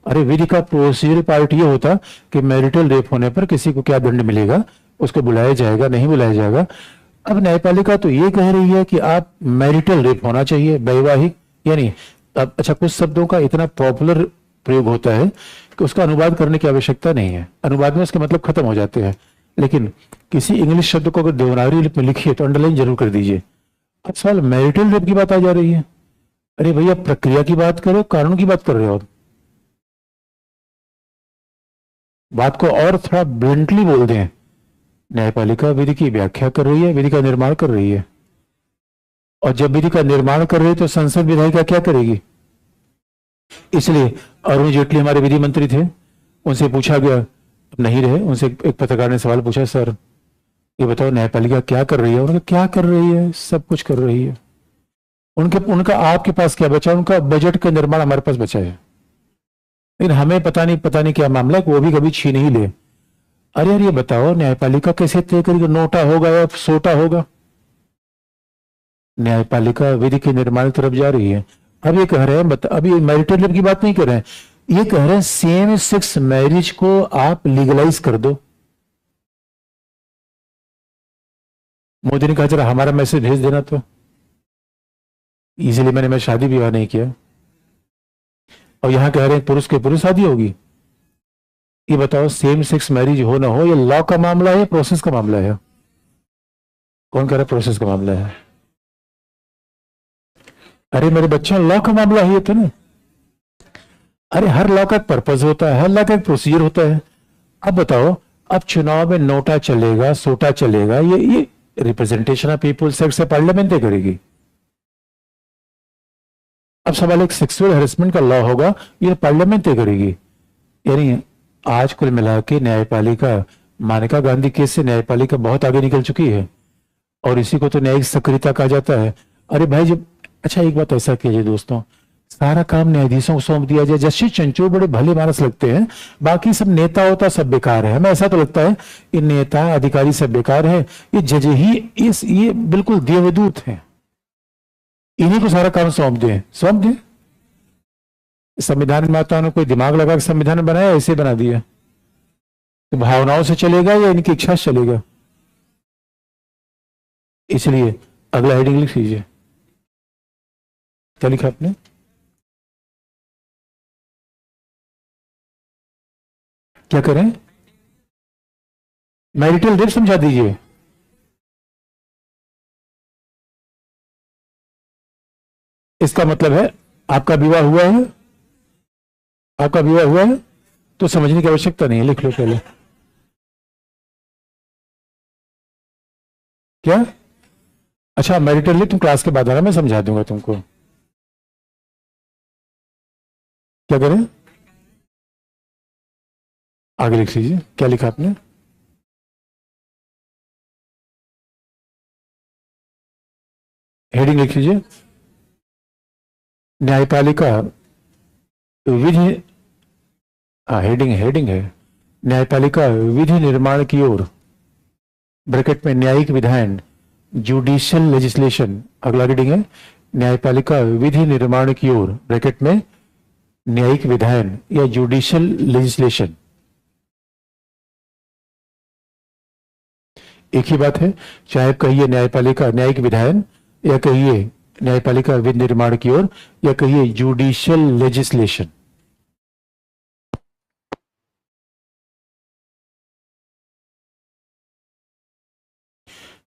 अरे विधि का प्रोसीजर पार्ट ये होता कि मैरिटल रेप होने पर किसी को क्या दंड मिलेगा, उसको बुलाया जाएगा नहीं बुलाया जाएगा। अब न्यायपालिका तो ये कह रही है कि आप मैरिटल रेप होना चाहिए, वैवाहिक, यानी अब अच्छा कुछ शब्दों का इतना पॉपुलर प्रयोग होता है कि उसका अनुवाद करने की आवश्यकता नहीं है, अनुवाद में उसके मतलब खत्म हो जाते हैं। लेकिन किसी इंग्लिश शब्द को अगर देवनागरी लिपि में लिखिए तो अंडरलाइन जरूर कर दीजिए। अब सवाल मैरिटल रेप की बात आ जा रही है। अरे भैया, प्रक्रिया की बात करो, कानून की बात कर रहे हो। बात को और थोड़ा ब्लंटली बोल दें, न्यायपालिका विधि की व्याख्या कर रही है, विधि का निर्माण कर रही है। और जब विधि का निर्माण कर रही है तो संसद विधायिका क्या करेगी? इसलिए अरुण जेटली हमारे विधि मंत्री थे, उनसे पूछा गया, अब नहीं रहे, उनसे एक पत्रकार ने सवाल पूछा, सर ये बताओ न्यायपालिका क्या कर रही है? उन्होंने कहा क्या कर रही है, सब कुछ कर रही है। उनका आपके पास क्या बचा? उनका बजट का निर्माण हमारे पास बचा है, लेकिन हमें पता नहीं क्या मामला है, वो भी कभी छीन ही ले। अरे यार, ये बताओ न्यायपालिका कैसे तय करेगी? नोटा होगा या सोटा होगा? न्यायपालिका विधि के निर्माण की तरफ जा रही है। अब ये कह रहे हैं, अभी मैरिटल रेप की बात नहीं कर रहे हैं, ये कह रहे हैं सेम सेक्स मैरिज को आप लीगलाइज कर दो। मोदी ने कहा जरा हमारा मैसेज भेज देना, तो इसीलिए मैं शादी विवाह नहीं किया। और यहां कह रहे हैं पुरुष के पुरुष शादी होगी। ये बताओ, सेम सेक्स मैरिज हो ना हो, ये लॉ का मामला है, प्रोसेस का मामला है? कौन कह रहा है प्रोसेस का मामला है? अरे मेरे बच्चों, लॉ का मामला है ये तो ना। अरे हर लॉ का एक पर्पज होता है, हर लॉ का एक प्रोसीजर होता है। अब बताओ, अब चुनाव में नोटा चलेगा, सोटा चलेगा, ये रिप्रेजेंटेशन ऑफ पीपुल सेक्स से पार्लियामेंट तय करेगी। अब सवाल एक सेक्सुअल हेरेसमेंट का लॉ होगा, ये पार्लियामेंट तय करेगी। यानी आज कुल मिला के न्यायपालिका, मानेका गांधी केस से न्यायपालिका बहुत आगे निकल चुकी है, और इसी को तो न्यायिक सक्रियता कहा जाता है। अरे भाई, जब अच्छा एक बात ऐसा कीजिए दोस्तों, सारा काम न्यायाधीशों को सौंप दिया जाए। जस्टिस चंचूड़ बड़े भले मानस लगते हैं, बाकी सब नेता होता सब बेकार है। हमें ऐसा तो लगता है ये नेता अधिकारी सब बेकार है, ये जज ही ये बिल्कुल देवदूत हैं, इन्हीं को सारा काम सौंप दें। संविधान निर्माताओं ने कोई दिमाग लगा के संविधान बनाया, ऐसे बना दिया? तो भावनाओं से चलेगा या इनकी इच्छा से चलेगा? इसलिए अगला हेडिंग लिख लीजिए। क्या लिखा आपने? क्या करें? मैरिटल रेप समझा दीजिए। इसका मतलब है आपका विवाह हुआ है, आपका विवाह हुआ है तो समझने की आवश्यकता नहीं है, लिख लो पहले। क्या? अच्छा, मैरिटल रेप तुम क्लास के बाद आना, मैं समझा दूंगा तुमको। क्या करें? आगे लिख लीजिए, क्या लिखा आपने? हेडिंग लिख लीजिए, न्यायपालिका विधि। हेडिंग है न्यायपालिका विधि निर्माण की ओर, ब्रैकेट में न्यायिक विधायन, जुडिशियल लेजिस्लेशन। अगला रीडिंग है न्यायपालिका विधि निर्माण की ओर, ब्रैकेट में न्यायिक विधायन या जुडिशियल लेजिस्लेशन। एक ही बात है, चाहे कहिए न्यायपालिका न्यायिक विधायन, या कहिए न्यायपालिका विधि निर्माण की ओर, या कहिए जुडिशियल लेजिस्लेशन।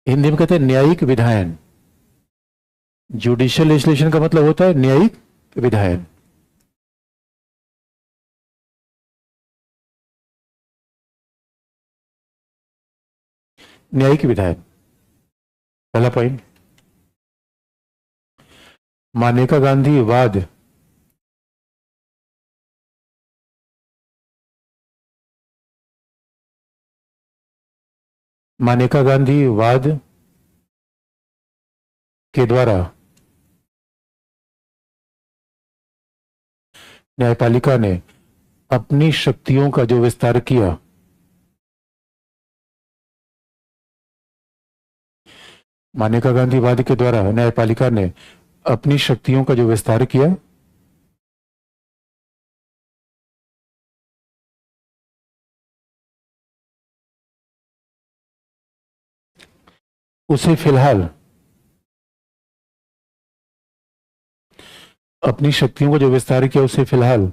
हिंदी में कहते हैं न्यायिक विधायन। जुडिशियल लेजिस्लेशन का मतलब होता है न्यायिक विधायन। न्यायिक विधायन, पहला पॉइंट। मानेका गांधी वाद, मानेका गांधी वाद के द्वारा न्यायपालिका ने अपनी शक्तियों का जो विस्तार किया, मानेका गांधी वाद के द्वारा न्यायपालिका ने अपनी शक्तियों का जो विस्तार किया, उसे फिलहाल अपनी शक्तियों का जो विस्तार किया उसे फिलहाल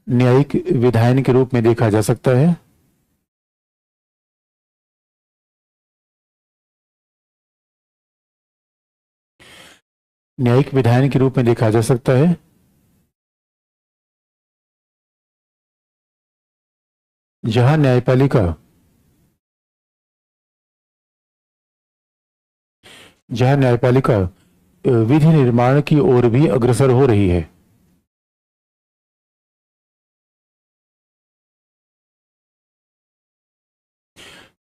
न्यायिक विधायन के रूप में देखा जा सकता है। न्यायिक विधायन के रूप में देखा जा सकता है। जहां न्यायपालिका जहां न्यायपालिका विधि निर्माण की ओर भी अग्रसर हो रही है।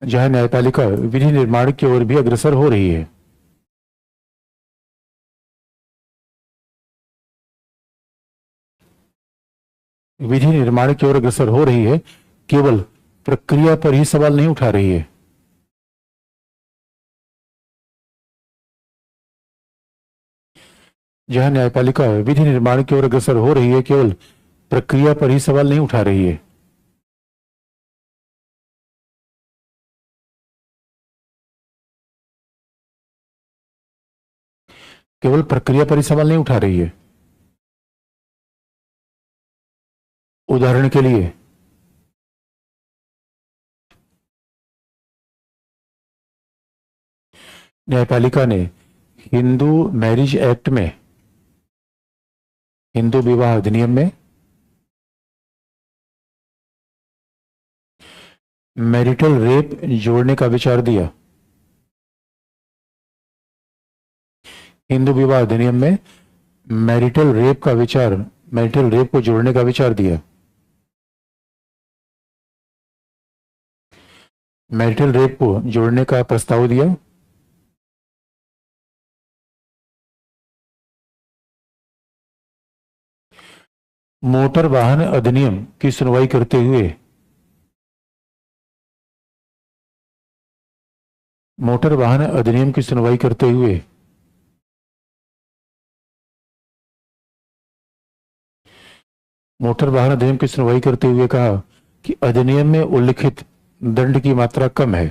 जहां न्यायपालिका विधि निर्माण की ओर भी अग्रसर हो रही है। विधि निर्माण की ओर अग्रसर हो रही है, केवल प्रक्रिया पर ही सवाल नहीं उठा रही है। जहां न्यायपालिका विधि निर्माण की ओर अग्रसर हो रही है, केवल प्रक्रिया पर ही सवाल नहीं उठा रही है। केवल प्रक्रिया पर ही सवाल नहीं उठा रही है। उदाहरण के लिए, न्यायपालिका ने हिंदू मैरिज एक्ट में, हिंदू विवाह अधिनियम में मैरिटल रेप जोड़ने का विचार दिया। हिंदू विवाह अधिनियम में मैरिटल रेप को जोड़ने का विचार दिया। मैरिटल रेप को जोड़ने का प्रस्ताव दिया। मोटर वाहन अधिनियम की सुनवाई करते हुए मोटर वाहन अधिनियम की सुनवाई करते हुए मोटर वाहन अधिनियम की सुनवाई करते हुए कहा कि अधिनियम में उल्लिखित दंड की मात्रा कम है।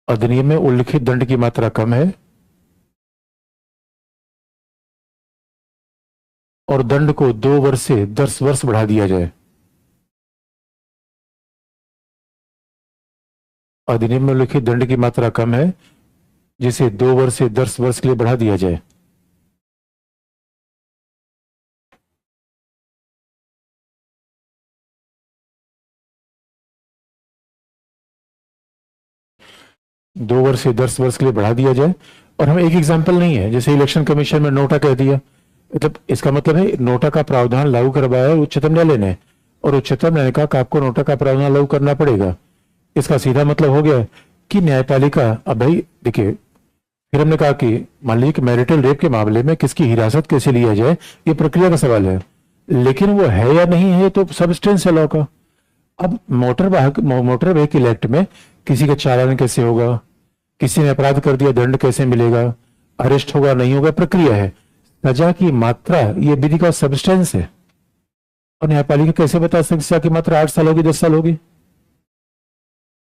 अधिनियम में उल्लिखित दंड की मात्रा कम है और दंड को 2 वर्ष से 10 वर्ष बढ़ा दिया जाए। अधिनियम में उल्लिखित दंड की मात्रा कम है, जिसे 2 वर्ष से 10 वर्ष के लिए बढ़ा दिया जाए। दो वर्ष से 10 वर्ष के लिए बढ़ा दिया जाए। और हम एक एग्जाम्पल नहीं है, जैसे इलेक्शन कमीशन में नोटा कह दिया, मतलब इसका मतलब है नोटा का प्रावधान लागू करवाया उच्चतम न्यायालय ने, और उच्चतम न्यायालय ने कहा कि आपको नोटा का प्रावधान लागू करना पड़ेगा। इसका सीधा मतलब हो गया कि न्यायपालिका, अब भाई देखिए, फिर हमने कहा कि मान लीजिए कि मैरिटल रेप के मामले में किसकी हिरासत कैसे लिया जाए, ये प्रक्रिया का सवाल है, लेकिन वो है या नहीं है तो सब्सटेंस है लॉ का। अब मोटर व्हीकल एक्ट में किसी का चालान कैसे होगा, किसी ने अपराध कर दिया दंड कैसे मिलेगा, अरेस्ट होगा नहीं होगा, प्रक्रिया है। सजा की मात्रा ये विधि का सब्सटेंस है। और न्यायपालिका कैसे बता सकती सजा की मात्रा 8 साल होगी 10 साल होगी?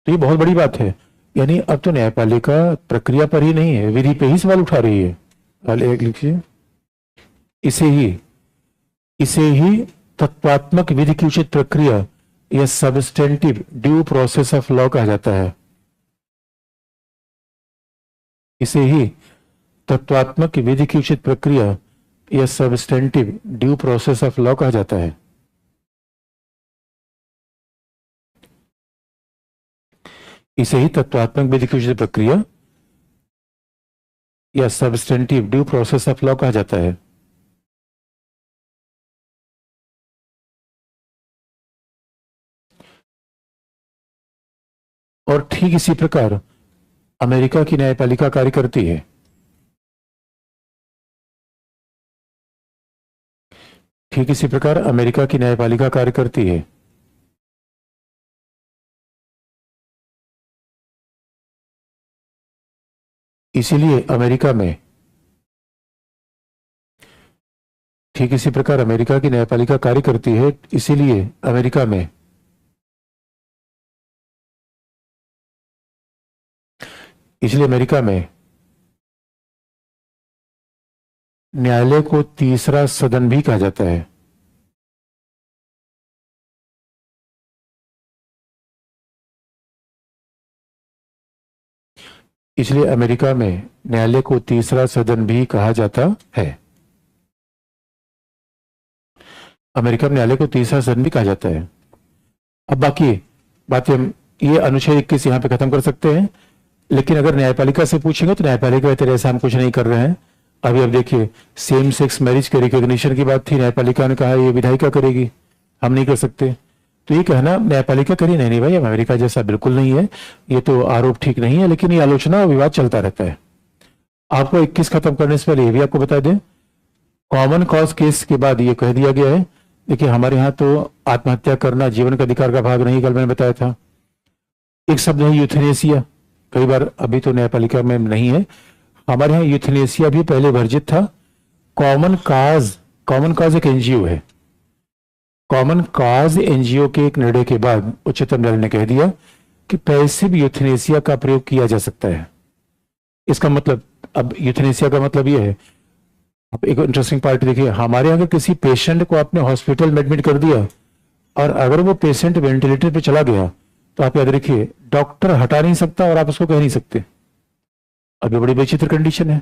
तो ये बहुत बड़ी बात है। यानी अब तो न्यायपालिका प्रक्रिया पर ही नहीं है, विधि पे ही सवाल उठा रही है। एक लिखिए, इसे ही इसे ही तत्वात्मक विधि की उचित प्रक्रिया या substantive due process of law कहा जाता है। इसे ही तत्वात्मक विधि की उचित प्रक्रिया या substantive due process of law कहा जाता है। इसे ही तत्वात्मक विधि की उचित प्रक्रिया या substantive due process of law कहा जाता है। और ठीक इसी प्रकार अमेरिका की न्यायपालिका कार्य करती है। ठीक इसी प्रकार अमेरिका की न्यायपालिका कार्य करती है। इसीलिए अमेरिका में ठीक इसी प्रकार अमेरिका की न्यायपालिका कार्य करती है, इसीलिए अमेरिका में न्यायालय को तीसरा सदन भी कहा जाता है। इसलिए अमेरिका में न्यायालय को तीसरा सदन भी कहा जाता है। अमेरिका में न्यायालय को तीसरा सदन भी कहा जाता है। अब बाकी बातें हम ये अनुच्छेद 21 यहां पे खत्म कर सकते हैं, लेकिन अगर न्यायपालिका से पूछेंगे तो न्यायपालिका कहते ऐसा हम कुछ नहीं कर रहे हैं। अभी अब देखिए, सेम सेक्स मैरिज के रिकॉग्निशन की बात थी, न्यायपालिका ने कहा ये विधायिका करेगी, हम नहीं कर सकते। तो ये कहना न्यायपालिका करी, नहीं नहीं भाई हम अमेरिका जैसा बिल्कुल नहीं है, ये तो आरोप ठीक नहीं है, लेकिन ये आलोचना और विवाद चलता रहता है। आपको 21 खत्म करने से पहले ये भी आपको बता दें, कॉमन कॉज केस के बाद ये कह दिया गया है, देखिए हमारे यहाँ तो आत्महत्या करना जीवन का अधिकार का भाग नहीं, कल मैंने बताया था। एक शब्द है यूथनेसिया, कई बार अभी तो न्यायपालिका में नहीं है, हमारे यहाँ यूथनेसिया भी पहले वर्जित था। कॉमन काज एक एनजीओ है। कॉमन काज एनजीओ के एक निर्णय के बाद उच्चतम न्यायालय ने कह दिया कि पैसिव यूथनेसिया का प्रयोग किया जा सकता है। इसका मतलब, अब यूथनेसिया का मतलब यह है, अब एक इंटरेस्टिंग पार्ट देखिए, हमारे अगर किसी पेशेंट को आपने हॉस्पिटल में एडमिट कर दिया और अगर वो पेशेंट वेंटिलेटर पे चला गया तो आप याद रखिए डॉक्टर हटा नहीं सकता और आप उसको कह नहीं सकते। अब ये बड़ी विचित्र कंडीशन है।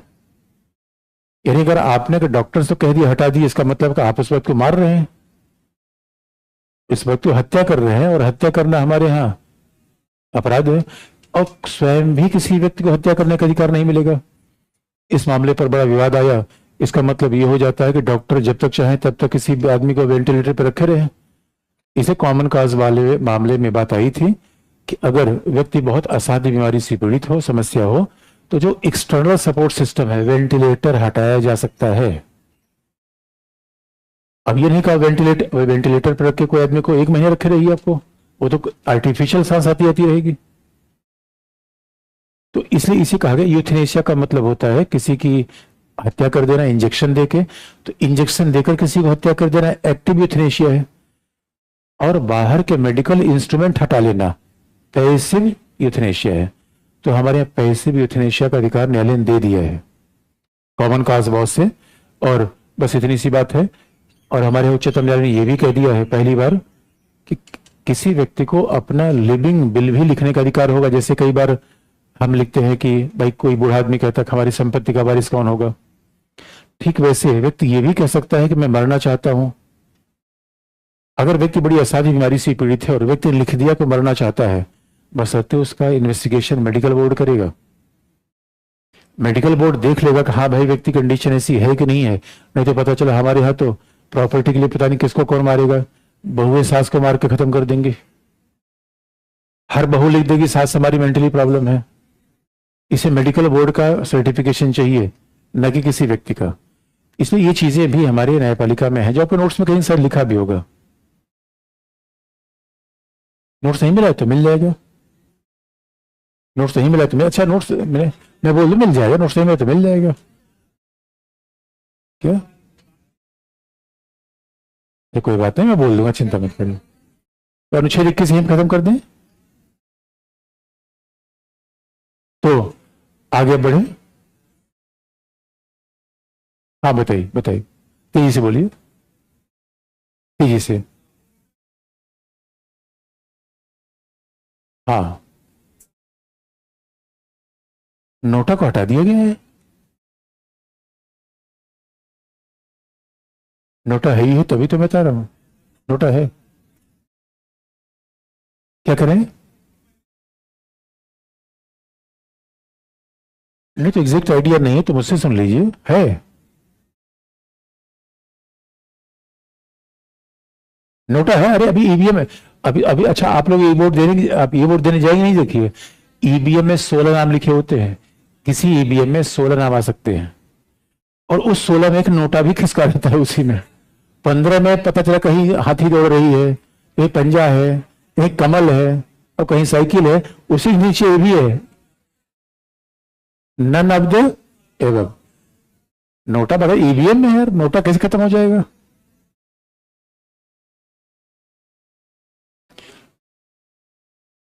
यानी अगर आपने डॉक्टर से कह दिया हटा दिया, इसका मतलब कि आप उस वक्त को मार रहे हैं, इस वक्त को हत्या कर रहे हैं, और हत्या करना हमारे यहाँ अपराध है, और स्वयं भी किसी व्यक्ति को हत्या करने का अधिकार नहीं मिलेगा। इस मामले पर बड़ा विवाद आया। इसका मतलब ये हो जाता है कि डॉक्टर जब तक चाहे तब तक किसी आदमी को वेंटिलेटर पर रखे रहे। इसे कॉमन काज वाले मामले में बात आई थी कि अगर व्यक्ति बहुत असाध्य बीमारी से पीड़ित हो, समस्या हो, तो जो एक्सटर्नल सपोर्ट सिस्टम है वेंटिलेटर हटाया जा सकता है। अब ये नहीं कहा वेंटिलेटर पर रख के कोई आदमी को 1 महीने रखे रहिए, आपको वो तो आर्टिफिशियल सांस आती रहेगी। तो इसलिए इसे कहा गया यूथनेशिया का मतलब होता है किसी की हत्या कर देना इंजेक्शन देके, तो इंजेक्शन देकर किसी को हत्या कर देना एक्टिव यूथनेशिया है, और बाहर के मेडिकल इंस्ट्रूमेंट हटा लेना पैसिव यूथनेशिया है। तो हमारे यहाँ पैसिव यूथनेशिया का अधिकार न्यायालय ने दे दिया है कॉमन काज लॉ से, और बस इतनी सी बात है। और हमारे उच्चतम न्यायालय ने यह भी कह दिया है पहली बार कि किसी व्यक्ति को अपना लिविंग बिल भी लिखने का अधिकार होगा। जैसे कई बार हम लिखते हैं कि भाई कोई बूढ़ा आदमी कहता है हमारी संपत्ति का वारिस कौन होगा, ठीक वैसे व्यक्ति ये भी कह सकता है कि मैं मरना चाहता हूं। अगर व्यक्ति बड़ी असाध्य बीमारी से पीड़ित है और व्यक्ति ने लिख दिया कि मरना चाहता है, बशर्ते उसका इन्वेस्टिगेशन मेडिकल बोर्ड करेगा। मेडिकल बोर्ड देख लेगा कि हाँ भाई व्यक्ति कंडीशन ऐसी है कि नहीं है, नहीं तो पता चला हमारे यहाँ तो प्रॉपर्टी के लिए पता नहीं किसको कौन मारेगा, बहुए सास को मार के खत्म कर देंगे। हर बहू लिख देगी सास हमारी मेंटली प्रॉब्लम है। इसे मेडिकल बोर्ड का सर्टिफिकेशन चाहिए, न कि किसी व्यक्ति का। इसलिए ये चीजें भी हमारे न्यायपालिका में है, जो आपको नोट्स में कहीं शायद लिखा भी होगा। नोट्स नहीं मिला है तो मिल जाएगा, नोट्स नहीं मिला तो अच्छा नोट्स मैं बोल दूं मिल जाएगा, नोट्स नहीं मिला तो मिल जाएगा। क्या ये कोई बात नहीं, मैं बोल दूंगा, चिंता मत करिए। तो अनुच्छेद 21 यहीं खत्म कर दें तो आगे बढ़े। हाँ बताइए बताइए, तेजी से बोलिए, तेजी से। हाँ, नोटा को हटा दिया गया है। नोटा है ही है, तभी तो मैं बता रहा हूं, नोटा है। क्या करें? नहीं तो एग्जैक्ट आइडिया नहीं है तो मुझसे सुन लीजिए, है। नोटा है, अरे अभी ईवीएम है, अभी अभी अच्छा आप लोग ये वोट देने, आप ये वोट देने जाएंगे नहीं, देखिए ईवीएम में 16 नाम लिखे होते हैं, किसी ईवीएम में 16 नाम आ सकते हैं, और उस 16 में एक नोटा भी खिसका रहता है उसी में। 15 में पता चला कहीं हाथी दौड़ रही है, कहीं पंजा है, कहीं कमल है, और कहीं साइकिल है, उसी के नीचे ये भी है, none of the above. NOTA बड़ा ईवीएम में है यार, नोटा कैसे खत्म हो जाएगा?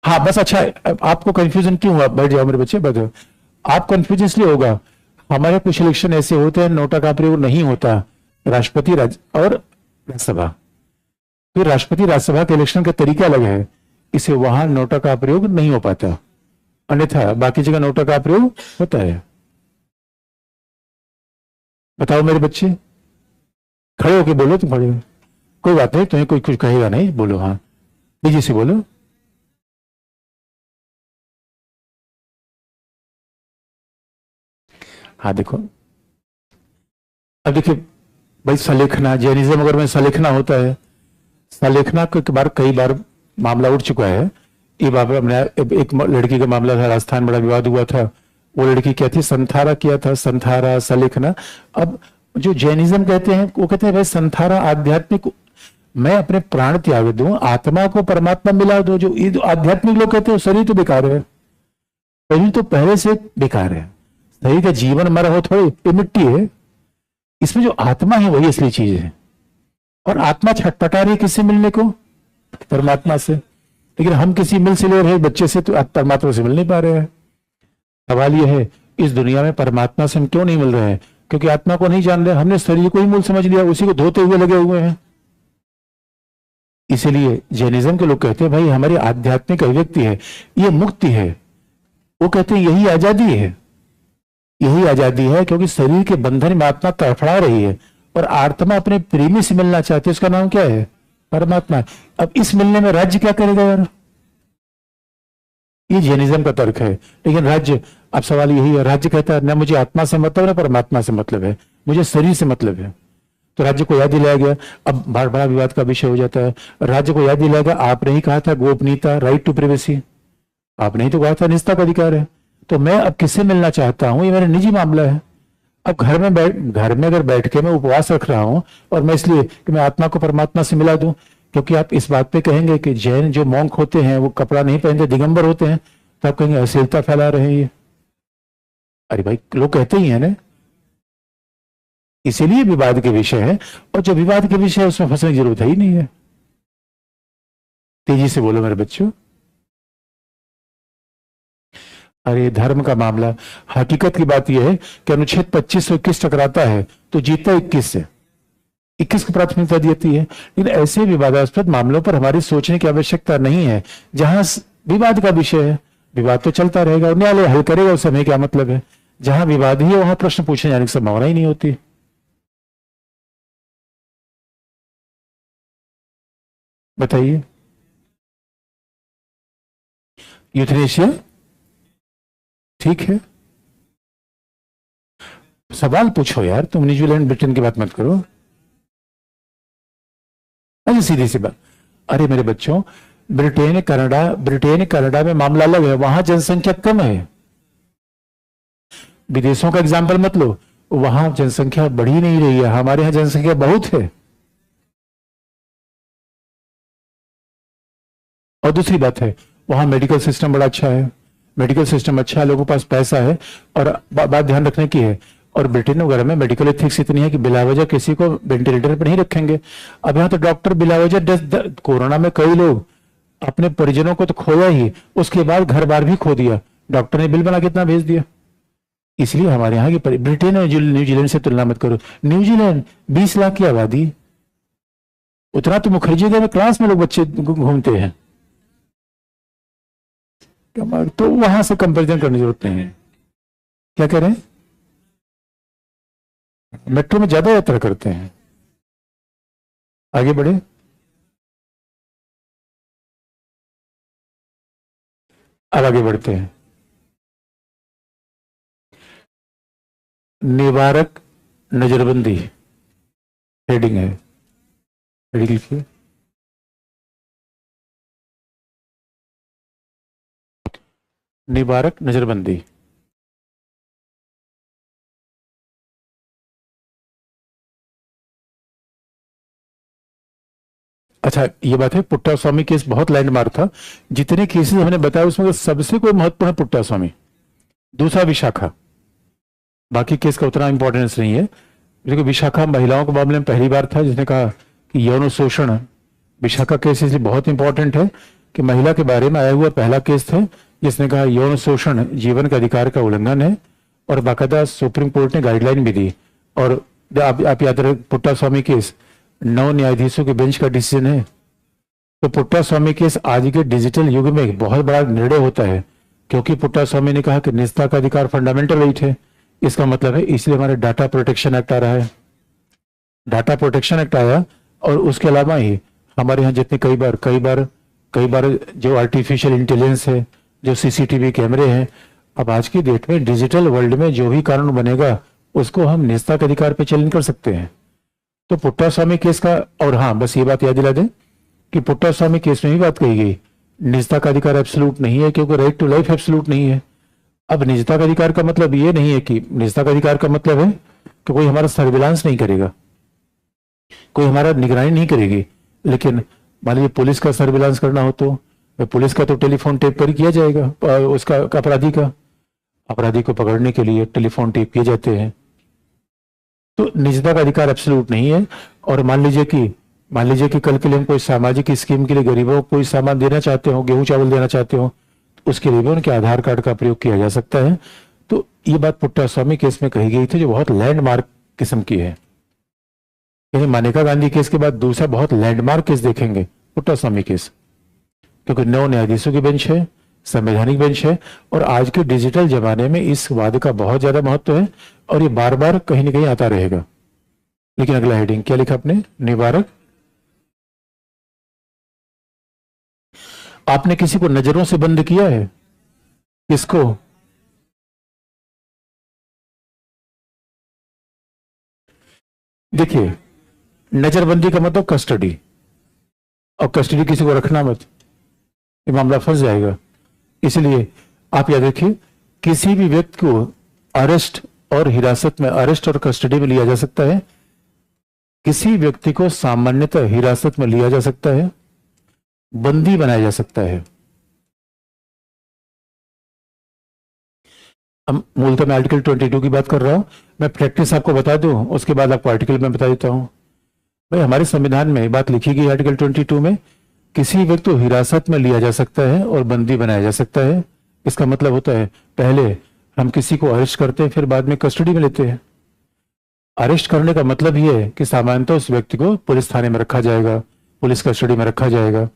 हाँ बस अच्छा, आपको कंफ्यूजन क्यों हुआ? बैठ जाओ मेरे बच्चे, बैठ जाओ। आप कंफ्यूजन इसलिए होगा, हमारे कुछ इलेक्शन ऐसे होते हैं नोटा का प्रयोग नहीं होता, राष्ट्रपति और राज्यसभा। फिर राष्ट्रपति राज्यसभा के इलेक्शन का तरीका अलग है, इसे वहां नोटा का प्रयोग नहीं हो पाता, अन्यथा बाकी जगह नोटा का प्रयोग होता है। बताओ मेरे बच्चे, खड़े होके बोलो, तुम खड़े हो, कोई बात नहीं, तुम्हें कोई कुछ कहेगा नहीं, बोलो हाँ, तेजी से बोलो। हाँ देखो, अब देखिए भाई, सलेखना जैनिज्म अगर में सलेखना होता है, सलेखना को कई बार मामला उठ चुका है। ये बाबा हमने एक लड़की का मामला था, राजस्थान बड़ा विवाद हुआ था। वो लड़की क्या थी, संथारा किया था, संथारा सलेखना। अब जो जैनिज्म कहते हैं वो कहते हैं भाई संथारा आध्यात्मिक, मैं अपने प्राण त्याग दूं, आत्मा को परमात्मा मिला दो। जो आध्यात्मिक लोग कहते हैं शरीर तो बेकार है, शरीर तो पहले से बेकार है, शरीर का जीवन मरा हो थोड़ी मिट्टी है, इसमें जो आत्मा है वही असली चीज है। और आत्मा छटपटा रही है किससे मिलने को, परमात्मा से। लेकिन हम किसी मिल से ले रहे बच्चे से, तो परमात्मा से मिल नहीं पा रहे हैं। सवाल यह है इस दुनिया में परमात्मा से हम क्यों नहीं मिल रहे हैं, क्योंकि आत्मा को नहीं जान रहे, हमने शरीर को ही मूल समझ लिया, उसी को धोते हुए लगे हुए हैं। इसीलिए जैनिज्म के लोग कहते हैं भाई हमारी आध्यात्मिक अभिव्यक्ति है, ये मुक्ति है। वो कहते हैं यही आजादी है, यही आजादी है, क्योंकि शरीर के बंधन में आत्मा तड़फड़ा रही है और आत्मा अपने प्रेमी से मिलना चाहती है, उसका नाम क्या है, परमात्मा। अब इस मिलने में राज्य क्या करेगा यार, ये जैनिज्म का तर्क है। लेकिन राज्य, अब सवाल यही है, राज्य कहता है ना मुझे आत्मा से मतलब है, परमात्मा से मतलब है, मुझे शरीर से मतलब है, तो राज्य को याद दिलाया गया। अब बड़ा विवाद का विषय हो जाता है, राज्य को याद दिलाया गया, आपने ही कहा था गोपनीयता, राइट टू प्रिवेसी, आपने ही तो कहा था निजता का अधिकार है, तो मैं अब किससे मिलना चाहता हूं, ये मेरा निजी मामला है। अब घर में अगर बैठ के मैं उपवास रख रहा हूं, और मैं इसलिए कि मैं आत्मा को परमात्मा से मिला दूं, क्योंकि आप इस बात पे कहेंगे कि जैन जो मॉन्क होते हैं वो कपड़ा नहीं पहनते, दिगंबर होते हैं, तो आप कहेंगे अश्लीलता फैला रहे हैं ये। अरे भाई लोग कहते ही है ना, इसीलिए विवाद के विषय है, और जो विवाद के विषय है उसमें फंसने की जरूरत है ही नहीं है। तेजी से बोलो मेरे बच्चों। अरे धर्म का मामला, हकीकत की बात यह है कि अनुच्छेद 25 से 21 टकराता है तो जीतता 21 से, 21 को प्राथमिकता देती है। लेकिन ऐसे विवादास्पद मामलों पर हमारी सोचने की आवश्यकता नहीं है। जहां विवाद का विषय है, विवाद तो चलता रहेगा और न्यायालय हल करेगा, उस समय क्या मतलब है। जहां विवाद ही है वहां प्रश्न पूछने जाने की संभावना ही नहीं होती। बताइए, यूथनेशिया ठीक है, सवाल पूछो यार, तुम न्यूजीलैंड ब्रिटेन की बात मत करो। अरे सीधी सी बात, अरे मेरे बच्चों, ब्रिटेन कनाडा में मामला अलग है, वहां जनसंख्या कम है। विदेशों का एग्जाम्पल मत लो, वहां जनसंख्या बढ़ी नहीं रही है, हमारे यहां जनसंख्या बहुत है। और दूसरी बात है, वहां मेडिकल सिस्टम बड़ा अच्छा है, मेडिकल सिस्टम अच्छा है, लोगों के पास पैसा है। और बात ध्यान रखने की है, और ब्रिटेन वगैरह में मेडिकल एथिक्स इतनी है कि बिलावजह किसी को वेंटिलेटर पर नहीं रखेंगे। अब यहाँ तो डॉक्टर बिलावजह, कोरोना में कई लोग अपने परिजनों को तो खोया ही, उसके बाद घर बार भी खो दिया, डॉक्टर ने बिल बना के इतना भेज दिया। इसलिए हमारे यहाँ की ब्रिटेन और न्यूजीलैंड से तुलना मत करो। न्यूजीलैंड 20 लाख की आबादी, उतना तो मुखर्जी में क्लास में लोग बच्चे घूमते हैं, तो वहां से कंपेरिजन करने की जरूरत नहीं है। क्या कह रहे हैं, मेट्रो में ज्यादा यात्रा करते हैं। आगे बढ़े, अब आगे बढ़ते हैं। निवारक नजरबंदी हेडिंग है, हेडिंग लिखिए। निवारक नजरबंदी, अच्छा ये बात है, पुट्टा स्वामी केस बहुत लैंडमार्क था। जितने केसेस हमने बताया उसमें सबसे कोई महत्वपूर्ण पुट्टा स्वामी, दूसरा विशाखा, बाकी केस का उतना इंपॉर्टेंस नहीं है। देखो विशाखा महिलाओं के मामले में पहली बार था जिसने कहा कि यौन शोषण, विशाखा केस इसलिए बहुत इंपॉर्टेंट है कि महिला के बारे में आया हुआ पहला केस था जिसने कहा यौन शोषण जीवन के अधिकार का उल्लंघन है और बाकायदा सुप्रीम कोर्ट ने गाइडलाइन भी दी। और आप याद रखें, पुट्टा स्वामी केस 9 न्यायाधीशों के बेंच का डिसीजन है। तो पुट्टा स्वामी केस आज के डिजिटल युग में एक बहुत बड़ा निर्णय होता है, क्योंकि पुट्टा स्वामी ने कहा कि निजता का अधिकार फंडामेंटल राइट है। इसका मतलब है इसलिए हमारे डाटा प्रोटेक्शन एक्ट आ रहा है। डाटा प्रोटेक्शन एक्ट आया और उसके अलावा ही हमारे यहाँ जितने कई बार जो आर्टिफिशियल इंटेलिजेंस है, जो सीसीटीवी कैमरे हैं, अब आज की डेट में डिजिटल वर्ल्ड में जो भी कानून बनेगा उसको हम निजता के अधिकार पे चैलेंज कर सकते हैं। तो पुट्टा स्वामी केस का, और हाँ बस ये बात याद दिला दें कि पुट्टा स्वामी केस में भी बात कही गई, निजता का अधिकार एब्सोल्यूट नहीं है, क्योंकि राइट टू लाइफ एब्सोल्यूट नहीं है। अब निजता का अधिकार का मतलब ये नहीं है कि निजता का अधिकार का मतलब है कि कोई हमारा सर्विलांस नहीं करेगा, कोई हमारा निगरानी नहीं करेगी। लेकिन मान लीजिए पुलिस का सर्विलांस करना हो तो पुलिस का तो टेलीफोन टेप पर ही किया जाएगा, उसका अपराधी को पकड़ने के लिए टेलीफोन टेप किए जाते हैं। तो निजता का अधिकार एब्सोल्यूट नहीं है। और मान लीजिए कि कल के लिए हम कोई सामाजिक स्कीम के लिए गरीबों को कोई सामान देना चाहते हो, गेहूं चावल देना चाहते हो, तो उसके लिए भी उनके आधार कार्ड का प्रयोग किया जा सकता है। तो ये बात पुट्टा स्वामी केस में कही गई थी, जो बहुत लैंडमार्क किस्म की है। यानी मानेका गांधी केस के बाद दूसरा बहुत लैंडमार्क केस देखेंगे पुट्टा स्वामी केस, क्योंकि 9 न्यायाधीशों की बेंच है, संवैधानिक बेंच है, और आज के डिजिटल जमाने में इस वाद का बहुत ज्यादा महत्व है और ये बार बार कहीं ना कहीं आता रहेगा। लेकिन अगला हेडिंग क्या लिखा आपने? निवारक। आपने किसी को नजरों से बंद किया है? किसको? देखिए, नजरबंदी का मतलब कस्टडी, और कस्टडी किसी को रखना मत, ये मामला फंस जाएगा। इसलिए आप याद रखिए, किसी भी व्यक्ति को अरेस्ट और हिरासत में, अरेस्ट और कस्टडी में लिया जा सकता है। किसी व्यक्ति को सामान्यतः हिरासत में लिया जा सकता है, बंदी बनाया जा सकता है। अब मूलतः मैं आर्टिकल 22 की बात कर रहा हूं। मैं प्रैक्टिस आपको बता दूं, उसके बाद आपको आर्टिकल में बता देता हूं। भाई, हमारे संविधान में बात लिखी गई आर्टिकल 22 में, किसी व्यक्ति को हिरासत में लिया जा सकता है और बंदी बनाया जा सकता है। इसका मतलब होता है पहले हम किसी को अरेस्ट करते हैं, फिर बाद में कस्टडी में लेते हैं। अरेस्ट करने का मतलब यह है कि सामान्यतः उस व्यक्ति को पुलिस थाने में रखा जाएगा, पुलिस कस्टडी में रखा जाएगा।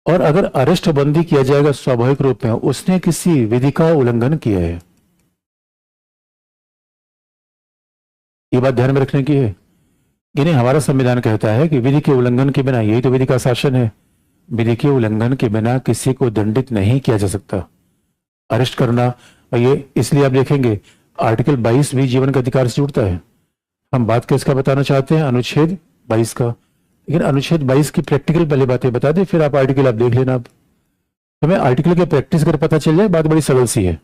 और अगर अरेस्ट बंदी किया जाएगा, स्वाभाविक रूप में उसने किसी विधि का उल्लंघन किया है। ये बात ध्यान में रखने की है। यानी हमारा संविधान कहता है कि विधि के उल्लंघन के बिना, यही तो विधि का शासन है, विधि के उल्लंघन के बिना किसी को दंडित नहीं किया जा सकता। अरेस्ट करना, और ये इसलिए आप देखेंगे आर्टिकल 22 भी जीवन का अधिकार से जुड़ता है। हम बात किसका बताना चाहते हैं? अनुच्छेद 22 का। लेकिन अनुच्छेद 22 की प्रैक्टिकल पहले बातें बता दें, फिर आप आर्टिकल आप देख लेना। अब हमें आर्टिकल के प्रैक्टिस कर पता चल जाए, बात बड़ी सरल सी है।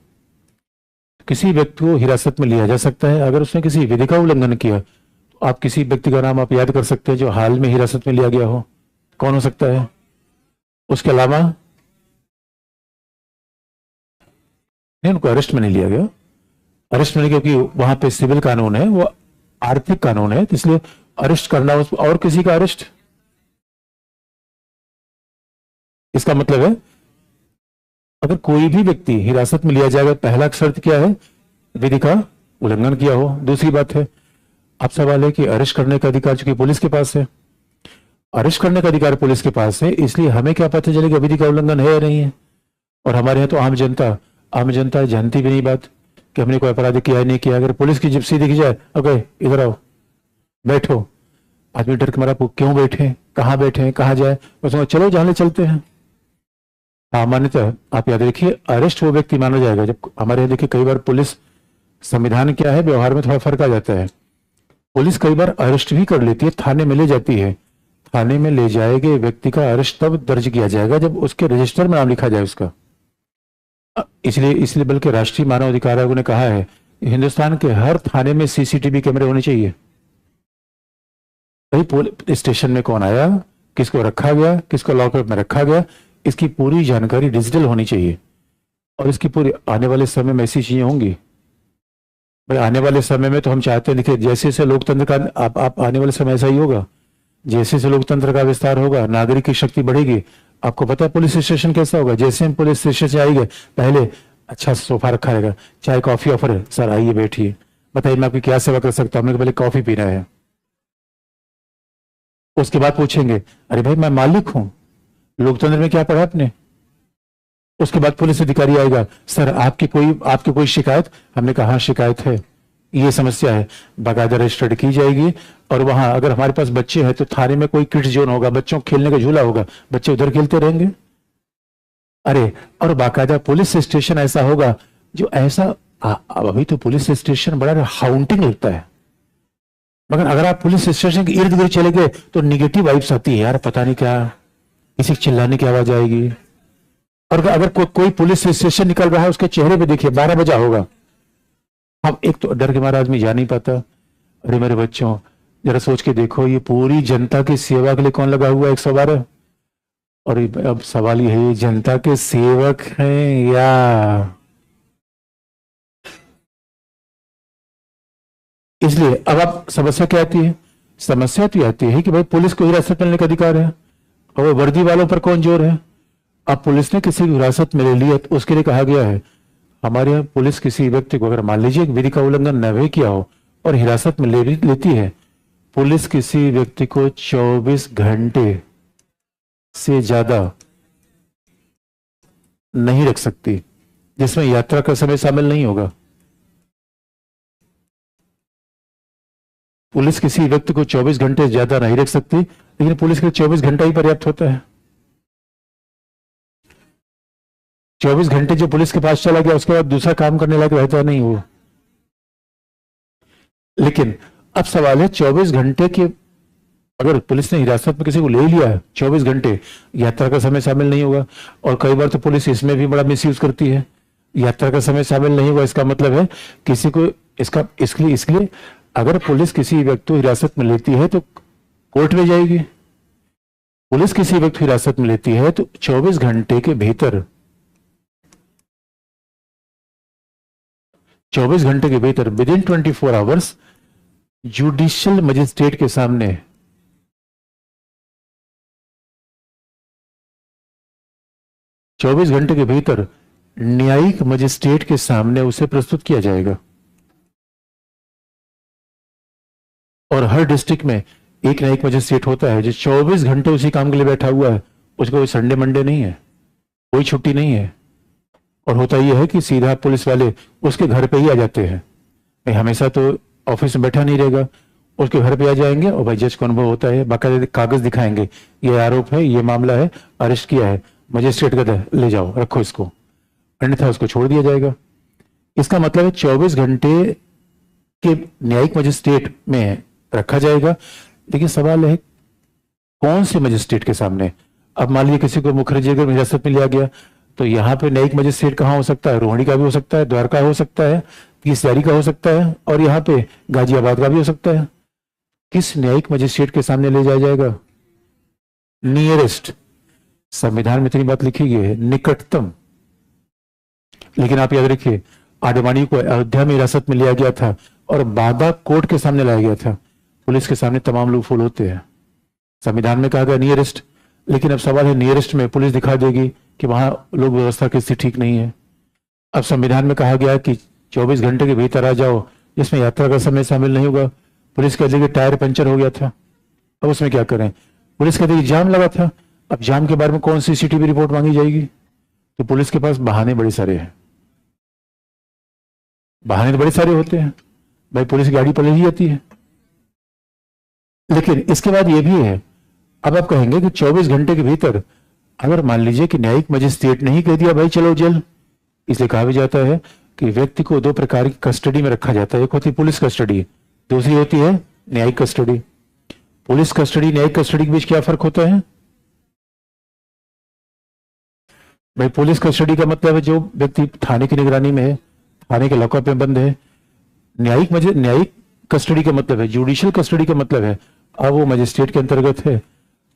किसी व्यक्ति को हिरासत में लिया जा सकता है अगर उसने किसी विधि का उल्लंघन किया। तो आप किसी व्यक्ति का नाम आप याद कर सकते हैं जो हाल में हिरासत में लिया गया हो, कौन हो सकता है? उसके अलावा नहीं, उनको अरेस्ट में नहीं लिया गया। अरेस्ट में, क्योंकि वहां पे सिविल कानून है, वो आर्थिक कानून है, तो इसलिए अरेस्ट करना और किसी का अरेस्ट, इसका मतलब है अगर कोई भी व्यक्ति हिरासत में लिया जाएगा, पहला शर्त क्या है? विधि का उल्लंघन किया हो। दूसरी बात है, अब सवाल है कि अरेस्ट करने का अधिकार चूंकि पुलिस के पास है, अरेस्ट करने का अधिकार पुलिस के पास है, इसलिए हमें क्या पता चलेगा विधि का उल्लंघन है या नहीं है। और हमारे यहाँ तो आम जनता जानती भी नहीं बात कि हमने कोई अपराध किया है नहीं किया। अगर पुलिस की जिप्सी दिख जाए, ओके इधर आओ, बैठो, आदमी डर के मारा क्यों बैठे, कहाँ बैठे, कहाँ जाए, उसमें चलो जहां ले चलते हैं। सामान्यतः आप याद रखिए, अरेस्ट वो व्यक्ति माना जाएगा जब, हमारे यहाँ देखिए कई बार पुलिस, संविधान क्या है, व्यवहार में थोड़ा फर्क आ जाता है। पुलिस कई बार अरेस्ट भी कर लेती है, थाने में ले जाती है। थाने में ले जाए गए व्यक्ति का अरेस्ट तब दर्ज किया जाएगा जब उसके रजिस्टर में नाम लिखा जाए उसका। इसलिए बल्कि राष्ट्रीय मानव अधिकार आयोग ने कहा है हिंदुस्तान के हर थाने में सीसीटीवी कैमरे होने चाहिए। भाई स्टेशन में कौन आया, किसको रखा गया, किसको लॉकअप में रखा गया, इसकी पूरी जानकारी डिजिटल होनी चाहिए। और इसकी पूरी आने वाले समय में ऐसी चीजें होंगी। भाई आने वाले समय में तो हम चाहते हैं, देखिए जैसे जैसे लोकतंत्र का आप आने वाले समय ऐसा ही होगा, जैसे जैसे लोकतंत्र का विस्तार होगा, नागरिक की शक्ति बढ़ेगी। आपको पता है पुलिस स्टेशन कैसा होगा? जैसे हम पुलिस स्टेशन से आएंगे, पहले अच्छा सोफा रखा रहेगा, चाय कॉफी ऑफर है, सर आइए बैठिए, बताइए मैं आपकी क्या सेवा कर सकता हूँ। हमने कहा पहले कॉफी पीना है। उसके बाद पूछेंगे अरे भाई मैं मालिक हूं, लोकतंत्र में क्या पढ़ा आपने। उसके बाद पुलिस अधिकारी आएगा, सर आपकी कोई शिकायत। हमने कहा हाँ शिकायत है, ये समस्या है, बाकायदा रजिस्टर्ड की जाएगी। और वहां अगर हमारे पास बच्चे हैं तो थाने में कोई किड्स जोन होगा, बच्चों को खेलने का झूला होगा, बच्चे उधर खेलते रहेंगे। अरे और बाकायदा पुलिस स्टेशन ऐसा होगा जो ऐसा अभी तो पुलिस स्टेशन बड़ा हाउंटिंग लगता है, मगर अगर आप पुलिस स्टेशन के इर्द गिर्द चले गए तो निगेटिव वाइब्स आती है, यार पता नहीं क्या, किसी के चिल्लाने की आवाज आएगी। और अगर कोई पुलिस स्टेशन निकल रहा है उसके चेहरे पे देखिए 12 बजा होगा, अब एक तो डर के मारे आदमी जा नहीं पाता। अरे मेरे बच्चों जरा सोच के देखो, ये पूरी जनता की सेवा के लिए कौन लगा हुआ है 112। और अब सवाल ये है, जनता के सेवक हैं या इसलिए अब आप समस्या क्या आती है, समस्या तो आती है कि भाई पुलिस को हिरासत मिलने का अधिकार है और वर्दी वालों पर कौन जोर है। अब पुलिस ने किसी की हिरासत में ले ली तो उसके लिए कहा गया है, हमारे यहाँ पुलिस किसी व्यक्ति को अगर मान लीजिए विधि का उल्लंघन न भी किया हो और हिरासत में लेती है, पुलिस किसी व्यक्ति को 24 घंटे से ज्यादा नहीं रख सकती, जिसमें यात्रा का समय शामिल नहीं होगा। पुलिस किसी व्यक्ति को 24 घंटे से ज्यादा नहीं रख सकती, लेकिन पुलिस के 24 घंटा ही पर्याप्त होता है। 24 घंटे जो पुलिस के पास चला गया उसके बाद दूसरा काम करने लायक रहता नहीं वो। लेकिन अब सवाल है 24 घंटे के, अगर पुलिस ने हिरासत में किसी को ले लिया है 24 घंटे, यात्रा का समय शामिल नहीं होगा। और कई बार तो पुलिस इसमें भी बड़ा मिसयूज करती है, यात्रा का समय शामिल नहीं होगा, इसका मतलब है किसी को इसलिए अगर पुलिस किसी व्यक्ति को हिरासत में लेती है तो कोर्ट में जाएगी। पुलिस किसी व्यक्ति को हिरासत में लेती है तो 24 घंटे के भीतर 24 घंटे के भीतर with in 24 hours judicial magistrate के सामने 24 घंटे के भीतर न्यायिक मजिस्ट्रेट के सामने उसे प्रस्तुत किया जाएगा। और हर डिस्ट्रिक्ट में एक न्यायिक मजिस्ट्रेट होता है जो 24 घंटे उसी काम के लिए बैठा हुआ है, उसको कोई संडे मंडे नहीं है, कोई छुट्टी नहीं है। और होता यह है कि सीधा पुलिस वाले उसके घर पे ही आ जाते हैं, भाई हमेशा तो ऑफिस में बैठा नहीं रहेगा, उसके घर पे आ जाएंगे और भाई जज को अनुभव होता है, बाकायदा कागज दिखाएंगे, ये आरोप है, ये मामला है, अरेस्ट किया है, मजिस्ट्रेट कहता है ले जाओ रखो इसको, अन्यथा उसको छोड़ दिया जाएगा। इसका मतलब है 24 घंटे के न्यायिक मजिस्ट्रेट में रखा जाएगा। लेकिन सवाल है कौन से मजिस्ट्रेट के सामने। अब मान लीजिए किसी को मुखर्जी अगर हिरासत में लिया गया तो यहाँ पे न्यायिक मजिस्ट्रेट कहाँ हो सकता है, रोहिणी का भी हो सकता है, द्वारका हो सकता है, तीसरी का हो सकता है, और यहाँ पे गाजियाबाद का भी हो सकता है। किस न्यायिक मजिस्ट्रेट के सामने ले जाया जाएगा, नियरेस्ट। संविधान में इतनी बात लिखी गई है निकटतम, लेकिन आप याद रखिए आडवाणी को अयोध्या में हिरासत में लिया गया था और बादा कोर्ट के सामने लाया गया था। पुलिस के सामने तमाम लोग फूल होते हैं, संविधान में कहा गया नियरेस्ट, लेकिन अब सवाल है नियरेस्ट में पुलिस दिखा देगी कि वहां लोग व्यवस्था की स्थिति ठीक नहीं है। अब संविधान में कहा गया कि 24 घंटे के भीतर आ जाओ, जिसमें यात्रा का समय शामिल नहीं होगा। पुलिस कहती है टायर पंचर हो गया था, अब उसमें क्या करें, पुलिस कहती है जाम लगा था, अब जाम के बारे में कौन सी सीसीटीवी रिपोर्ट मांगी जाएगी। तो पुलिस के पास बहाने बड़े सारे हैं, बहाने तो बड़े सारे होते हैं, भाई पुलिस की गाड़ी पलट ही जाती है। लेकिन इसके बाद ये भी है, अब आप कहेंगे कि 24 घंटे के भीतर अगर मान लीजिए कि न्यायिक मजिस्ट्रेट ने ही कह दिया भाई चलो जेल, इसलिए कहा भी जाता है कि व्यक्ति को दो प्रकार की कस्टडी में रखा जाता है, एक होती है पुलिस कस्टडी, दूसरी होती है न्यायिक कस्टडी। पुलिस कस्टडी न्यायिक कस्टडी के बीच क्या फर्क होता है भाई। पुलिस कस्टडी का मतलब है जो व्यक्ति थाने की निगरानी में है, थाने के लॉकअप में बंद है। न्यायिक कस्टडी का मतलब है, जुडिशियल कस्टडी का मतलब है अब वो मजिस्ट्रेट के अंतर्गत है।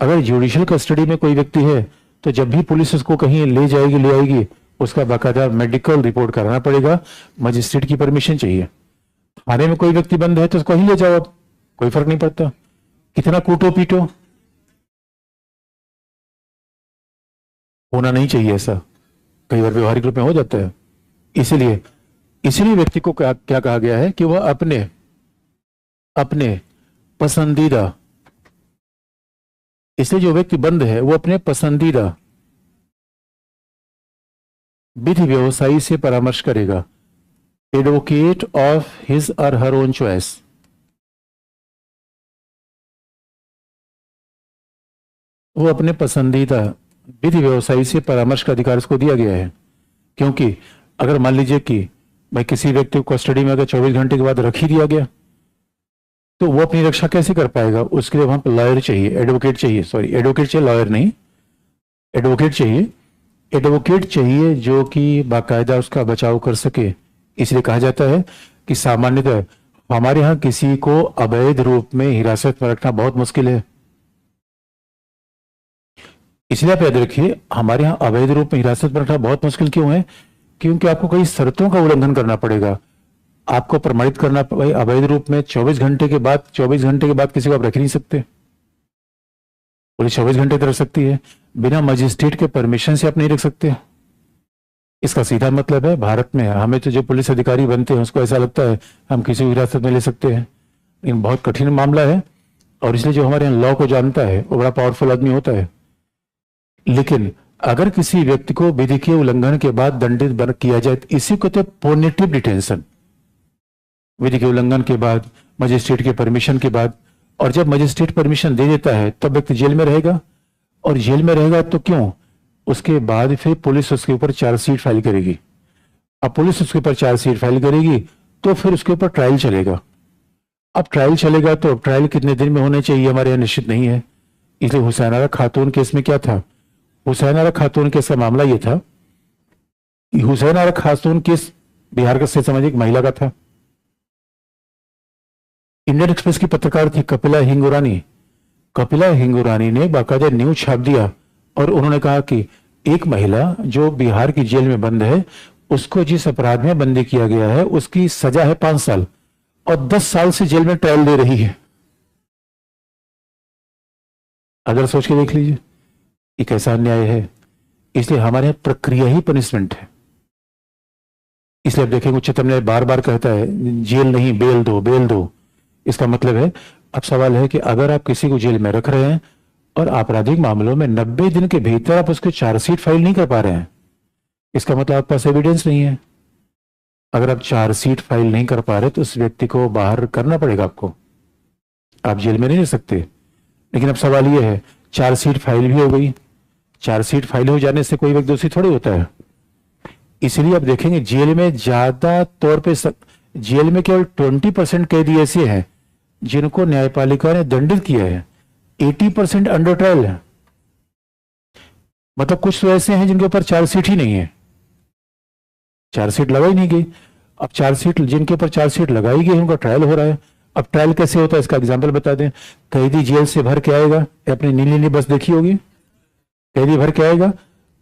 अगर जुडिशियल कस्टडी में कोई व्यक्ति है तो जब भी पुलिस उसको कहीं ले जाएगी ले आएगी, उसका बाकायदा मेडिकल रिपोर्ट कराना पड़ेगा, मजिस्ट्रेट की परमिशन चाहिए। थाने में कोई व्यक्ति बंद है तो उसको ही ले जाओ, अब कोई फर्क नहीं पड़ता, कितना कूटो पीटो। होना नहीं चाहिए ऐसा, कई बार व्यवहारिक रूप में हो जाता है। इसलिए इसलिए व्यक्ति को क्या क्या कहा गया है कि वह अपने अपने पसंदीदा, इसलिए जो व्यक्ति बंद है वो अपने पसंदीदा विधि व्यवसायी से परामर्श करेगा, एडवोकेट ऑफ हिज और हर ओन चॉइस। वो अपने पसंदीदा विधि व्यवसायी से परामर्श का अधिकार उसको दिया गया है। क्योंकि अगर मान लीजिए कि भाई किसी व्यक्ति को कस्टडी में अगर 24 घंटे के बाद रख ही दिया गया, तो वो अपनी रक्षा कैसे कर पाएगा? उसके लिए वहां पर लॉयर चाहिए, एडवोकेट चाहिए, सॉरी एडवोकेट चाहिए, लॉयर नहीं, एडवोकेट चाहिए। एडवोकेट चाहिए जो कि बाकायदा उसका बचाव कर सके। इसलिए कहा जाता है कि सामान्यतः हमारे यहाँ किसी को अवैध रूप में हिरासत में रखना बहुत मुश्किल है। इसलिए आप याद रखिए, हमारे यहाँ अवैध रूप में हिरासत में रखना बहुत मुश्किल क्यों है? क्योंकि आपको कई शर्तों का उल्लंघन करना पड़ेगा। आपको प्रमाणित करना, भाई अवैध रूप में 24 घंटे के बाद किसी को आप रख नहीं सकते। पुलिस 24 घंटे तक रख सकती है, बिना मजिस्ट्रेट के परमिशन से आप नहीं रख सकते। इसका सीधा मतलब है, भारत में हमें तो जो पुलिस अधिकारी बनते हैं उसको ऐसा लगता है हम किसी को हिरासत में ले सकते हैं, लेकिन बहुत कठिन मामला है। और इसलिए जो हमारे यहाँ लॉ को जानता है वो बड़ा पावरफुल आदमी होता है। लेकिन अगर किसी व्यक्ति को विधि के उल्लंघन के बाद दंडित किया जाए, तो इसी को तो पोनेटिव डिटेंशन, विधि के उल्लंघन के बाद, मजिस्ट्रेट के परमिशन के बाद। और जब मजिस्ट्रेट परमिशन दे देता है तब व्यक्ति जेल में रहेगा, और जेल में रहेगा तो क्यों? उसके बाद फिर पुलिस उसके ऊपर चार्जशीट फाइल करेगी। अब पुलिस उसके ऊपर चार्जशीट फाइल करेगी तो फिर उसके ऊपर ट्रायल चलेगा। अब ट्रायल चलेगा तो ट्रायल कितने दिन में होने चाहिए हमारे यहाँ निश्चित नहीं है। इसलिए हुसैन आरा खातून केस में क्या था? हुसैन आरा खातून केस का मामला यह था, हुसैन आरा खातून केस बिहार का से सामाजिक महिला का था। इंडियन एक्सप्रेस की पत्रकार थी कपिला हिंगुरानी। कपिला हिंगुरानी ने बाकायदा न्यूज छाप दिया और उन्होंने कहा कि एक महिला जो बिहार की जेल में बंद है, उसको जिस अपराध में बंदी किया गया है उसकी सजा है 5 साल और 10 साल से जेल में ट्रायल दे रही है। अगर सोच के देख लीजिए ये कैसा अन्याय है। इसलिए हमारे यहाँ प्रक्रिया ही पनिशमेंट है। इसलिए आप देखेंगे उच्चतम न्यायालय बार बार कहता है जेल नहीं, बेल दो, बेल दो। इसका मतलब है, अब सवाल है कि अगर आप किसी को जेल में रख रहे हैं और आपराधिक मामलों में 90 दिन के भीतर आप उसके चार्जशीट फाइल नहीं कर पा रहे हैं, इसका मतलब आपके पास एविडेंस नहीं है। अगर आप चार्जशीट फाइल नहीं कर पा रहे तो उस व्यक्ति को बाहर करना पड़ेगा आपको, आप जेल में नहीं रह सकते। लेकिन अब सवाल यह है, चार्जशीट फाइल भी हो गई, चार्जशीट फाइल हो जाने से कोई व्यक्ति दोषी थोड़ी होता है। इसलिए आप देखेंगे जेल में ज्यादा तौर पे जेल में केवल 20% कैदी ऐसे हैं जिनको न्यायपालिका ने दंडित किया है, 80% अंडर ट्रायल है। मतलब कुछ तो ऐसे हैं जिनके ऊपर चार्जशीट ही नहीं है, चार्जशीट लगाई नहीं गई। अब चार्जशीट जिनके ऊपर चार्जशीट लगाई गई उनका ट्रायल हो रहा है। अब ट्रायल कैसे होता है इसका एग्जाम्पल बता दें। कैदी जेल से भर के आएगा, अपनी नीली नीली बस देखी होगी, कैदी भर के आएगा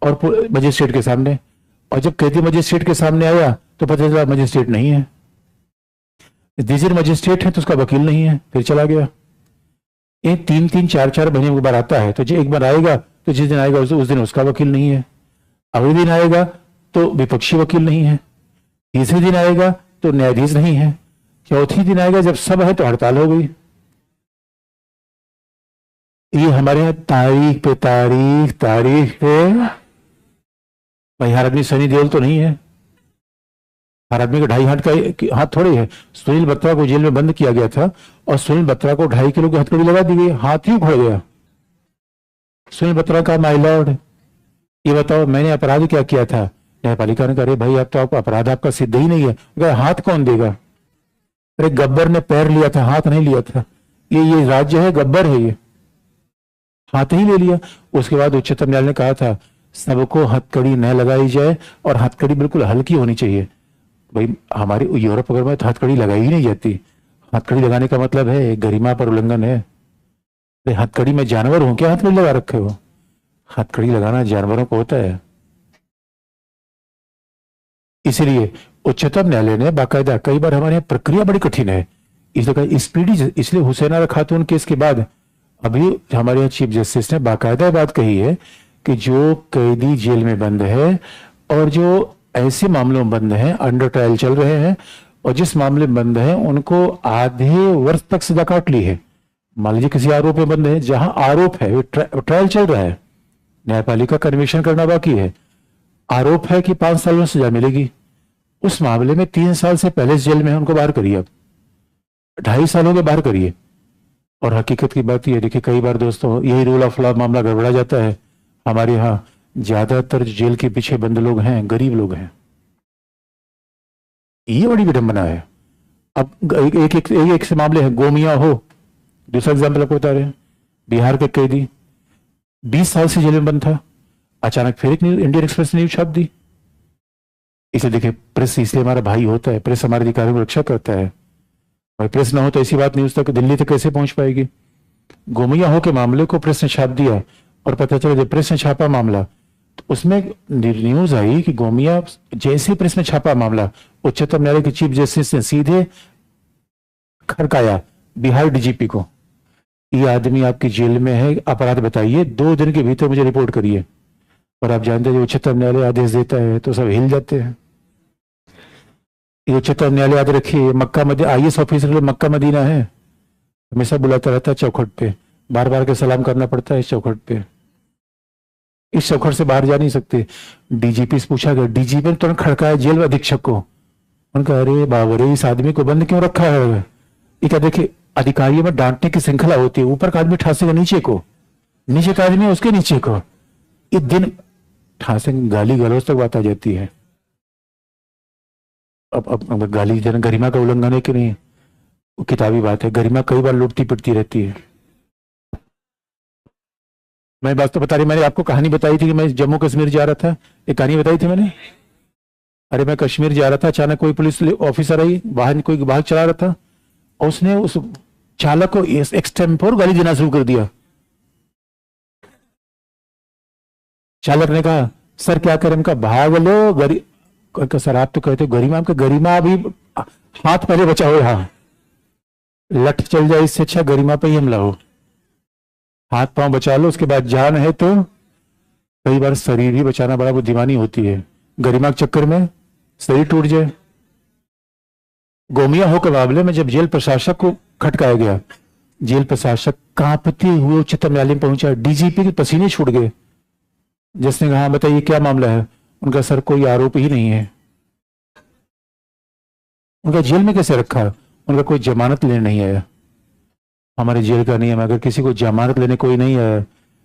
और मजिस्ट्रेट के सामने, और जब कैदी मजिस्ट्रेट के सामने आया तो पता चला मजिस्ट्रेट नहीं है, दीजिए मजिस्ट्रेट है तो उसका वकील नहीं है, फिर चला गया। ये 3-3, 4-4 महीने एक बार आता है। तो जो एक बार आएगा तो जिस दिन आएगा उस दिन उसका वकील नहीं है, अगले दिन आएगा तो विपक्षी वकील नहीं है, तीसरे दिन आएगा तो न्यायाधीश नहीं है, चौथी दिन आएगा जब सब है तो हड़ताल हो गई। ये हमारे यहाँ तारीख पे तारीख, तारीख पे भाई हर आदमी सनी देओल तो नहीं है, हर आदमी का 2.5 हाथ का हाथ थोड़े है। सुनील बत्रा को जेल में बंद किया गया था और सुनील बत्रा को 2.5 किलो की हथकड़ी लगा दी गई, हाथ ही उखड़ गया। सुनील बत्रा का माय लॉर्ड, ये बताओ मैंने अपराध क्या किया था? न्यायपालिका ने कहा अरे भाई अब तो आपका अपराध आपका सिद्ध ही नहीं है। अगर हाथ कौन देगा? अरे गब्बर ने पैर लिया था, हाथ नहीं लिया था। ये राज्य है, गब्बर है, ये हाथ ही ले लिया। उसके बाद उच्चतम न्यायालय ने कहा था सबको हथकड़ी न लगाई जाए और हथकड़ी बिल्कुल हल्की होनी चाहिए। भाई हमारे यूरोप वगैरह में तो हथकड़ी लगाई ही नहीं जाती। हथकड़ी लगाने का मतलब है गरिमा पर उल्लंघन है। हथकड़ी में जानवर हो क्या हथकड़ी लगा रखे हो? हथकड़ी लगाना जानवरों को होता है। इसलिए उच्चतम न्यायालय ने बाकायदा, कई बार हमारे यहाँ प्रक्रिया बड़ी कठिन है इसलिए कहा स्पीडी, इसलिए हुसैन आरा खातून केस के बाद अभी हमारे यहाँ चीफ जस्टिस ने बाकायदा बात कही है कि जो कैदी जेल में बंद है और जो ऐसे मामलों में बंद हैं, अंडर ट्रायल चल रहे हैं, और जिस मामले में बंद है उनको आधे वर्ष तक सजा काट ली है। मान लीजिए किसी आरोप में बंद है, जहां आरोप है ट्रायल चल रहा है, न्यायपालिका का अन्वेषण करना बाकी है, आरोप है कि 5 साल में सजा मिलेगी, उस मामले में 3 साल से पहले जेल में है, उनको बाहर करिए, अब 2.5 साल हो गए बाहर करिए। और हकीकत की बात ये देखिए, कई बार दोस्तों यही रूल ऑफ लॉ मामला गड़बड़ा जाता है। हमारे यहाँ ज्यादातर जेल के पीछे बंद लोग हैं, गरीब लोग हैं, ये बड़ी विडंबना है। अब एक से मामले हैं, गोमिया हो, दूसरा एग्जाम्पल आपको बता रहे हैं, बिहार के कैदी 20 साल से जेल में बंद था, अचानक फिर एक न्यूज, इंडियन एक्सप्रेस न्यूज छाप दी। इसे देखिए, प्रेस इसलिए हमारा भाई होता है, प्रेस हमारे अधिकारों की रक्षा करता है, और प्रेस ना हो तो ऐसी बात न्यूज तक, दिल्ली तक कैसे पहुंच पाएगी। गोमिया हो के मामले को प्रेस ने छाप दिया, और पता चला जब प्रेस ने छापा मामला तो उसमें न्यूज आई कि गोमिया, जैसे प्रेस ने छापा मामला, उच्चतम न्यायालय के चीफ जस्टिस ने सीधे खड़काया बिहार डीजीपी को, ये आदमी आपकी जेल में है, अपराध बताइए, 2 दिन के भीतर मुझे रिपोर्ट करिए। और आप जानते हैं उच्चतम न्यायालय आदेश देता है तो सब हिल जाते हैं। ये उच्चतम न्यायालय याद रखिए, मक्का मदीना, IAS ऑफिसर के लिए मक्का मदीना है, हमेशा बुलाता रहता है चौखट पे, बार बार के सलाम करना पड़ता है इस चौखट पे, इस चौखट से बाहर जा नहीं सकते। डीजीपी से पूछा गया, डीजीपी ने तुरंत खड़काया जेल अधीक्षक को, उनका अरे बाबरे इस आदमी को बंद क्यों रखा है। ये क्या देखिए, अधिकारियों में डांटने की श्रृंखला होती है, ऊपर का आदमी ठासेगा नीचे को, नीचे का आदमी उसके नीचे को, ये दिन ठासेंगे, गाली गलौज तक बात आ जाती है। अब गाली जन गरिमा का उल्लंघन है कि नहीं, वो किताबी बात है, गरिमा कई बार लुटती पिटती रहती है। मैं बात तो बता रही, मैंने आपको कहानी बताई थी कि मैं जम्मू कश्मीर जा रहा था, एक कहानी बताई थी मैंने। अरे मैं कश्मीर जा रहा था, अचानक कोई पुलिस ऑफिसर आई, वाहन कोई वाहन चला रहा था, और उसने उस चालक को एक्सटेम्पोर गाली देना शुरू कर दिया। चालक ने कहा सर क्या करें, उनका भाग लो, सर आप तो कहते गरिमा, आपका गरिमा अभी हाथ पहले बचा हो, यहाँ लठ चल जाए इससे अच्छा गरिमा पे ही हमला हो, हाथ पांव बचा लो, उसके बाद जान है तो कई बार शरीर ही बचाना बड़ा बुद्धिमानी होती है, गरिमा के चक्कर में शरीर टूट जाए। गोमिया हो के मामले में जब जेल प्रशासक को खटकाया गया, जेल प्रशासक कांपते हुए उच्चतम न्यायालय में पहुंचा, डीजीपी के पसीने छूट गए, जिसने कहा बताइए क्या मामला है। उनका सर कोई आरोप ही नहीं है। उनका जेल में कैसे रखा, उनका कोई जमानत लेने नहीं आया। हमारे जेल का नियम है, अगर किसी को जमानत लेने कोई नहीं आया,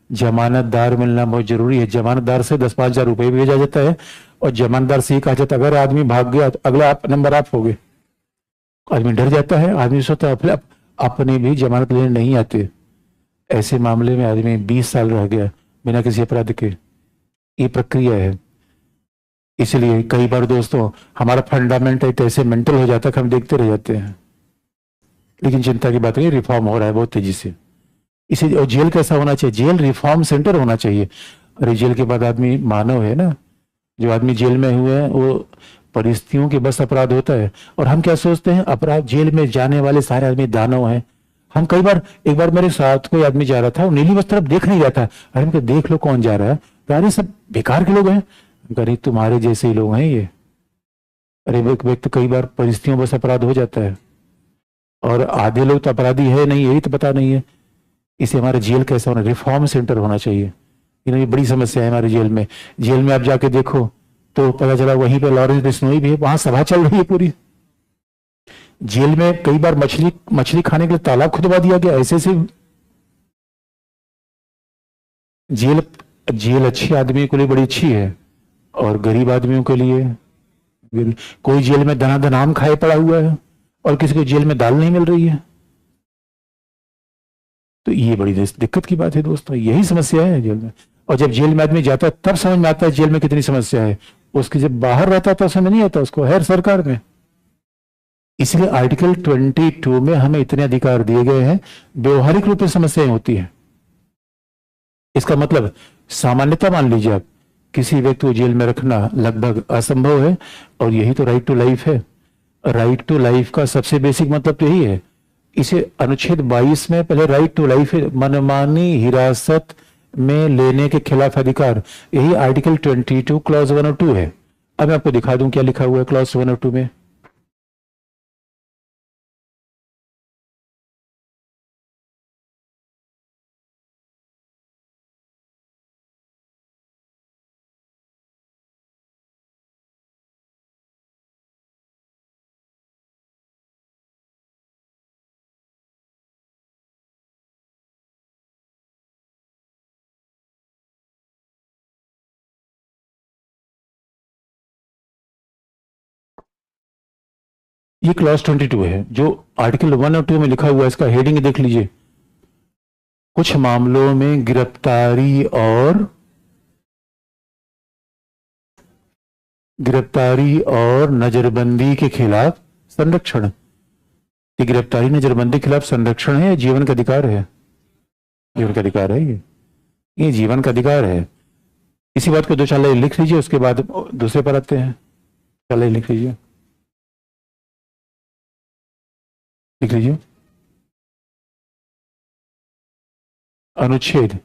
जमानतदार मिलना बहुत जरूरी है। जमानतदार से 10-5 हजार रुपए भी भेजा जाता है, और जमानतदार से ही कहा जाता है अगर आदमी भाग गया तो अगला नंबर आप हो गए। आदमी डर जाता है, आदमी सोचता है अपने भी जमानत लेने नहीं आते। ऐसे मामले में आदमी 20 साल रह गया बिना किसी अपराध के, ये प्रक्रिया है। इसलिए कई बार दोस्तों हमारा फंडामेंटल ऐसे मेंटल हो जाता है कि हम देखते रह जाते हैं। लेकिन चिंता की बात नहीं, रिफॉर्म हो रहा है बहुत तेजी से। इसी और जेल कैसा होना चाहिए, जेल रिफॉर्म सेंटर होना चाहिए। अरे जेल के बाद आदमी मानव है ना, जो आदमी जेल में हुए हैं वो परिस्थितियों के बस अपराध होता है। और हम क्या सोचते हैं, अपराध जेल में जाने वाले सारे आदमी दानव हैं। हम कई बार, एक बार मेरे साथ कोई आदमी जा रहा था, वो नीली बस तरफ देख नहीं रहा था, अरे मैं देख लो कौन जा रहा है, अरे सब बेकार के लोग हैं, अरे तुम्हारे जैसे ही लोग हैं ये। अरे एक व्यक्ति कई बार परिस्थितियों बस अपराध हो जाता है, और आधे लोग तो अपराधी है नहीं, यही तो पता नहीं है। इसे हमारा जेल कैसा होना, रिफॉर्म सेंटर होना चाहिए। ये बड़ी समस्या है हमारे जेल में। जेल में आप जाके देखो तो पता चला वहीं पे लॉरेंस बिश्नोई भी है, वहां सभा चल रही है पूरी। जेल में कई बार मछली खाने के लिए तालाब खुदवा दिया गया, ऐसे से जेल अच्छे आदमियों के लिए बड़ी अच्छी है, और गरीब आदमियों के लिए कोई जेल में धनाधन आम खाए पड़ा हुआ है, और किसी को जेल में दाल नहीं मिल रही है। तो ये बड़ी दिक्कत की बात है दोस्तों, यही समस्या है जेल में। और जब जेल में आदमी जाता है तब समझ में आता है जेल में कितनी समस्या है, उसकी जब बाहर रहता है तो समझ नहीं आता उसको, है सरकार में। इसलिए आर्टिकल 22 में हमें इतने अधिकार दिए गए हैं, व्यवहारिक रूप से समस्याएं होती है। इसका मतलब सामान्यता मान लीजिए आप, किसी व्यक्ति को जेल में रखना लगभग असंभव है, और यही तो राइट टू लाइफ है। राइट टू लाइफ का सबसे बेसिक मतलब तो यही है। इसे अनुच्छेद 22 में पहले राइट टू लाइफ, मनमानी हिरासत में लेने के खिलाफ अधिकार, यही आर्टिकल 22 क्लॉज 1 और 2 है। अब मैं आपको दिखा दूं क्या लिखा हुआ है क्लॉज 1 और 2 में। ये क्लॉज 22 है जो आर्टिकल 1 और 2 में लिखा हुआ है, इसका हेडिंग देख लीजिए। कुछ मामलों में गिरफ्तारी और नजरबंदी के खिलाफ संरक्षण। ये गिरफ्तारी नजरबंदी के खिलाफ संरक्षण है या जीवन का अधिकार है? जीवन का अधिकार है ये जीवन का अधिकार है। इसी बात को दो चार लाइन लिख लीजिए, उसके बाद दूसरे पर आते हैं। चार लाइन लिख लीजिए, लिख लीजिए। अनुच्छेद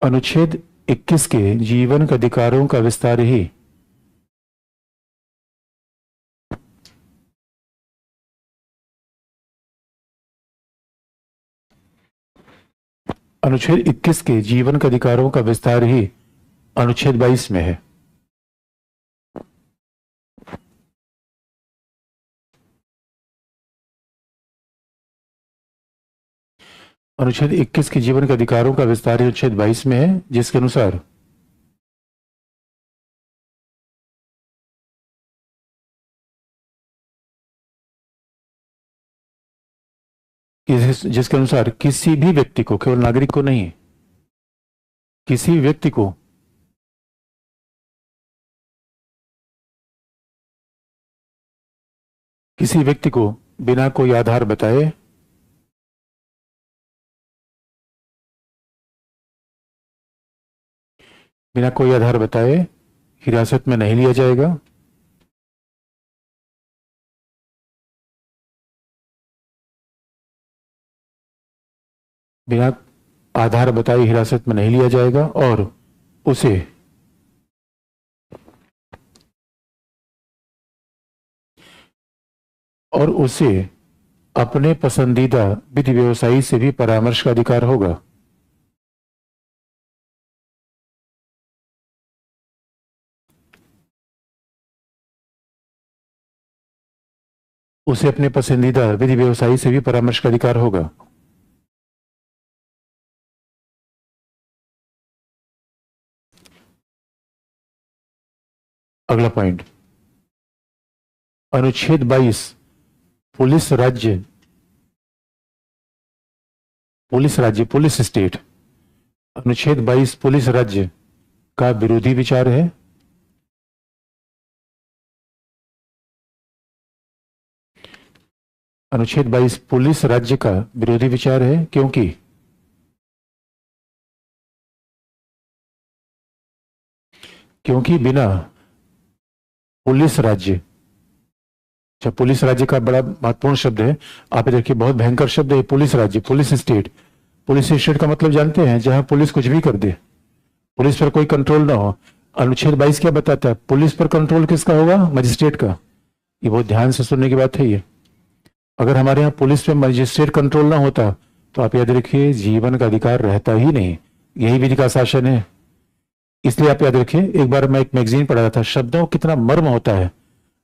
अनुच्छेद 21 के जीवन के अधिकारों का विस्तार ही अनुच्छेद 21 के जीवन के अधिकारों का विस्तार ही अनुच्छेद 22 में है। अनुच्छेद 21 के जीवन के अधिकारों का विस्तार अनुच्छेद 22 में है, जिसके अनुसार जिसके अनुसार किसी भी व्यक्ति को, केवल नागरिक को नहीं, किसी व्यक्ति को बिना कोई आधार बताए हिरासत में नहीं लिया जाएगा। बिना आधार बताए हिरासत में नहीं लिया जाएगा और उसे अपने पसंदीदा विधि व्यवसायी से भी परामर्श का अधिकार होगा। उसे अपने पसंदीदा विधि व्यवसायी से भी परामर्श का अधिकार होगा। अगला पॉइंट, अनुच्छेद 22 पुलिस स्टेट। अनुच्छेद 22 पुलिस राज्य का विरोधी विचार है। अनुच्छेद 22 पुलिस राज्य का विरोधी विचार है क्योंकि बिना पुलिस राज्य, अच्छा पुलिस राज्य का बड़ा महत्वपूर्ण शब्द है, आप देखिए बहुत भयंकर शब्द है पुलिस राज्य, पुलिस स्टेट। पुलिस स्टेट का मतलब जानते हैं, जहां पुलिस कुछ भी कर दे, पुलिस पर कोई कंट्रोल ना हो। अनुच्छेद 22 क्या बताता है? पुलिस पर कंट्रोल किसका होगा? मजिस्ट्रेट का। ये बहुत ध्यान से सुनने की बात है। ये अगर हमारे यहाँ पुलिस पे मजिस्ट्रेट कंट्रोल ना होता तो आप याद रखिए जीवन का अधिकार रहता ही नहीं। यही विधि का शासन है। इसलिए आप याद रखिए, एक बार मैं एक मैगजीन पढ़ रहा था, शब्दों को कितना मर्म होता है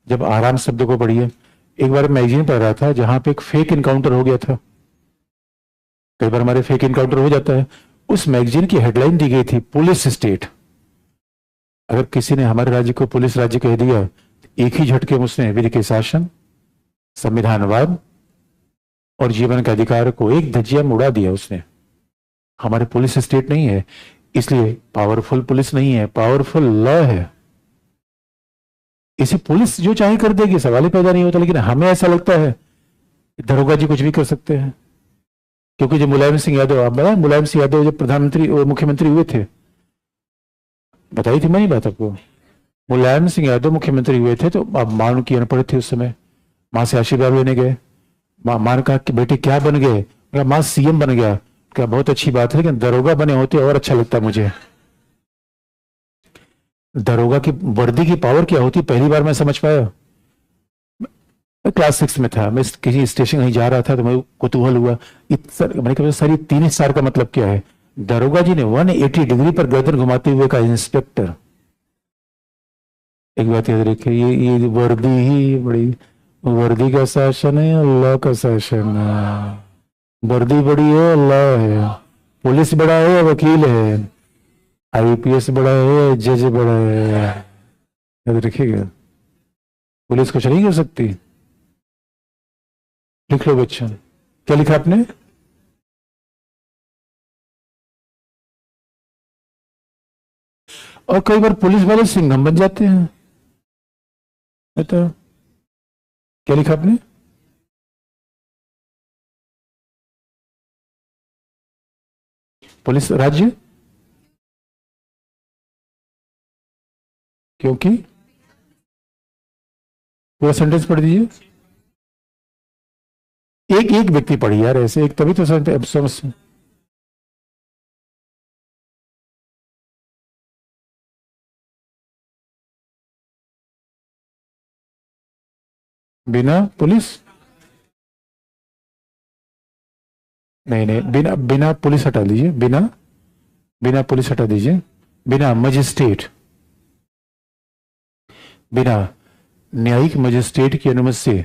जब आराम शब्दों को पढ़िए। एक बार मैगजीन पढ़ रहा था जहां पे एक फेक इनकाउंटर हो गया था। कई बार हमारे फेक इनकाउंटर हो जाता है। उस मैगजीन की हेडलाइन दी गई थी पुलिस स्टेट। अगर किसी ने हमारे राज्य को पुलिस राज्य कह दिया, एक ही झटके में उसने विधि के शासन, संविधानवाद और जीवन के अधिकार को एक धज्जिया में उड़ा दिया उसने। हमारे पुलिस स्टेट नहीं है, इसलिए पावरफुल पुलिस नहीं है, पावरफुल लॉ है। इसे पुलिस जो चाहे कर देगी, सवाल ही पैदा नहीं होता। लेकिन हमें ऐसा लगता है दरोगा जी कुछ भी कर सकते हैं, क्योंकि जब मुलायम सिंह यादव, आप बताएं, मुलायम सिंह यादव जब प्रधानमंत्री और मुख्यमंत्री हुए थे, बताई थी मैंने बात आपको, मुलायम सिंह यादव मुख्यमंत्री हुए थे तो आप मां की अनपढ़ थी उस समय। मां से आशीर्वाद लेने गए, मां ने कहा कि बेटे क्या बन गए? मां सीएम बन गया। क्या बहुत अच्छी बात है, लेकिन दरोगा बने होते और अच्छा लगता मुझे। दरोगा की वर्दी की पावर क्या होती, पहली बार मैं समझ पाया। मैं क्लास 6 में था, मैं किसी स्टेशन कहीं जा रहा था तो मैं कुतूहल हुआ। मैंने कहा सर ये 3 स्टार का मतलब क्या है। दरोगा जी ने 180 डिग्री पर गर्दन घुमाते हुए कहा इंस्पेक्टर। एक बात याद रखिए, ये वर्दी ही बड़ी, वर्दी का शासन है अल्लाह का शासन है। वर्दी बड़ी है अल्लाह है, पुलिस बड़ा है वकील है, आईपीएस बड़ा है जज बड़ा है। याद रखिएगा, पुलिस कुछ नहीं कर सकती। लिख लो बच्चा, क्या लिखा आपने। और कई बार पुलिस वाले सिंघम बन जाते हैं। बताओ क्या लिखा आपने। पुलिस राज्य, क्योंकि पूरा सेंटेंस पढ़ दीजिए। एक एक व्यक्ति पढ़ी यार, ऐसे एक तभी तो समझ। बिना पुलिस, नहीं नहीं, बिना बिना पुलिस हटा दीजिए, बिना, बिना पुलिस हटा दीजिए। बिना मजिस्ट्रेट, बिना न्यायिक मजिस्ट्रेट की अनुमति से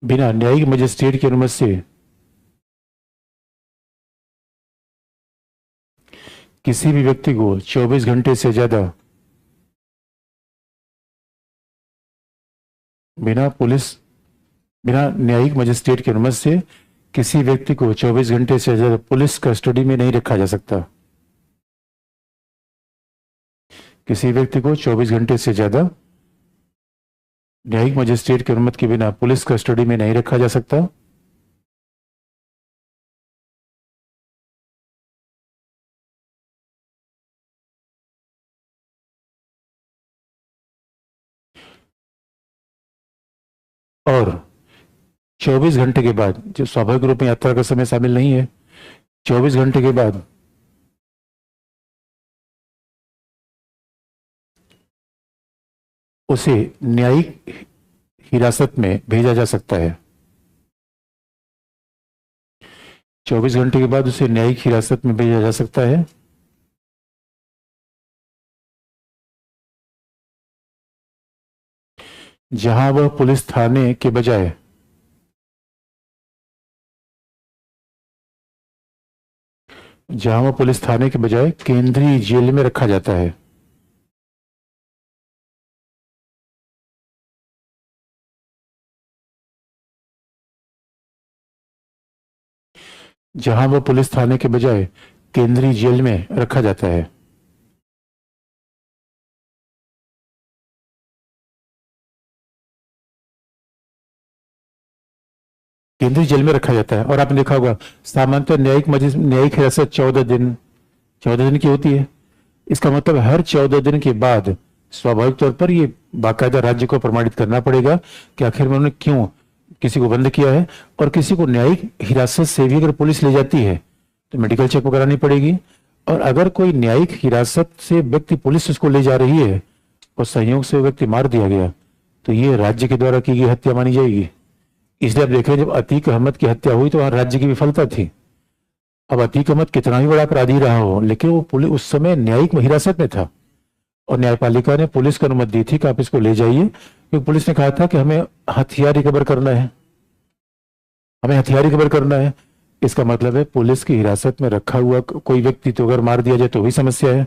बिना न्यायिक मजिस्ट्रेट की अनुमति से किसी भी व्यक्ति को 24 घंटे से ज्यादा बिना पुलिस, बिना न्यायिक मजिस्ट्रेट की अनुमति से किसी व्यक्ति को 24 घंटे से ज्यादा पुलिस कस्टडी में नहीं रखा जा सकता। किसी व्यक्ति को 24 घंटे से ज्यादा न्यायिक मजिस्ट्रेट की अनुमति के बिना पुलिस कस्टडी में नहीं रखा जा सकता। और 24 घंटे के बाद, जो स्वाभाविक रूप में यात्रा का समय शामिल नहीं है, 24 घंटे के बाद उसे न्यायिक हिरासत में भेजा जा सकता है। 24 घंटे के बाद उसे न्यायिक हिरासत में भेजा जा सकता है जहां वह पुलिस थाने के बजाय केंद्रीय जेल में रखा जाता है। जहां वह पुलिस थाने के बजाय केंद्रीय जेल में रखा जाता है। केंद्रीय जेल में रखा जाता है। और आपने देखा होगा सामान्यतः न्यायिक हिरासत 14 दिन की होती है। इसका मतलब हर 14 दिन के बाद स्वाभाविक तौर पर ये बाकायदा राज्य को प्रमाणित करना पड़ेगा कि आखिर में उन्होंने क्यों किसी को बंद किया है। और किसी को न्यायिक हिरासत से भी अगर पुलिस ले जाती है तो मेडिकल चेकअप करानी पड़ेगी। और अगर कोई न्यायिक हिरासत से व्यक्ति पुलिस उसको ले जा रही है और संयोग से वो व्यक्ति मार दिया गया तो ये राज्य के द्वारा की गई हत्या मानी जाएगी। इसलिए आप देखें जब अतीक अहमद की हत्या हुई तो वहां राज्य की विफलता थी। अब अतीक अहमद कितना भी बड़ा अपराधी रहा हो, लेकिन वो पुलिस उस समय न्यायिक हिरासत में था और न्यायपालिका ने पुलिस को अनुमति दी थी कि आप इसको ले जाइए, क्योंकि पुलिस ने कहा था कि हमें हथियार रिकवर करना है, हमें हथियार रिकवर करना है। इसका मतलब है पुलिस की हिरासत में रखा हुआ कोई व्यक्ति तो अगर मार दिया जाए तो भी समस्या है,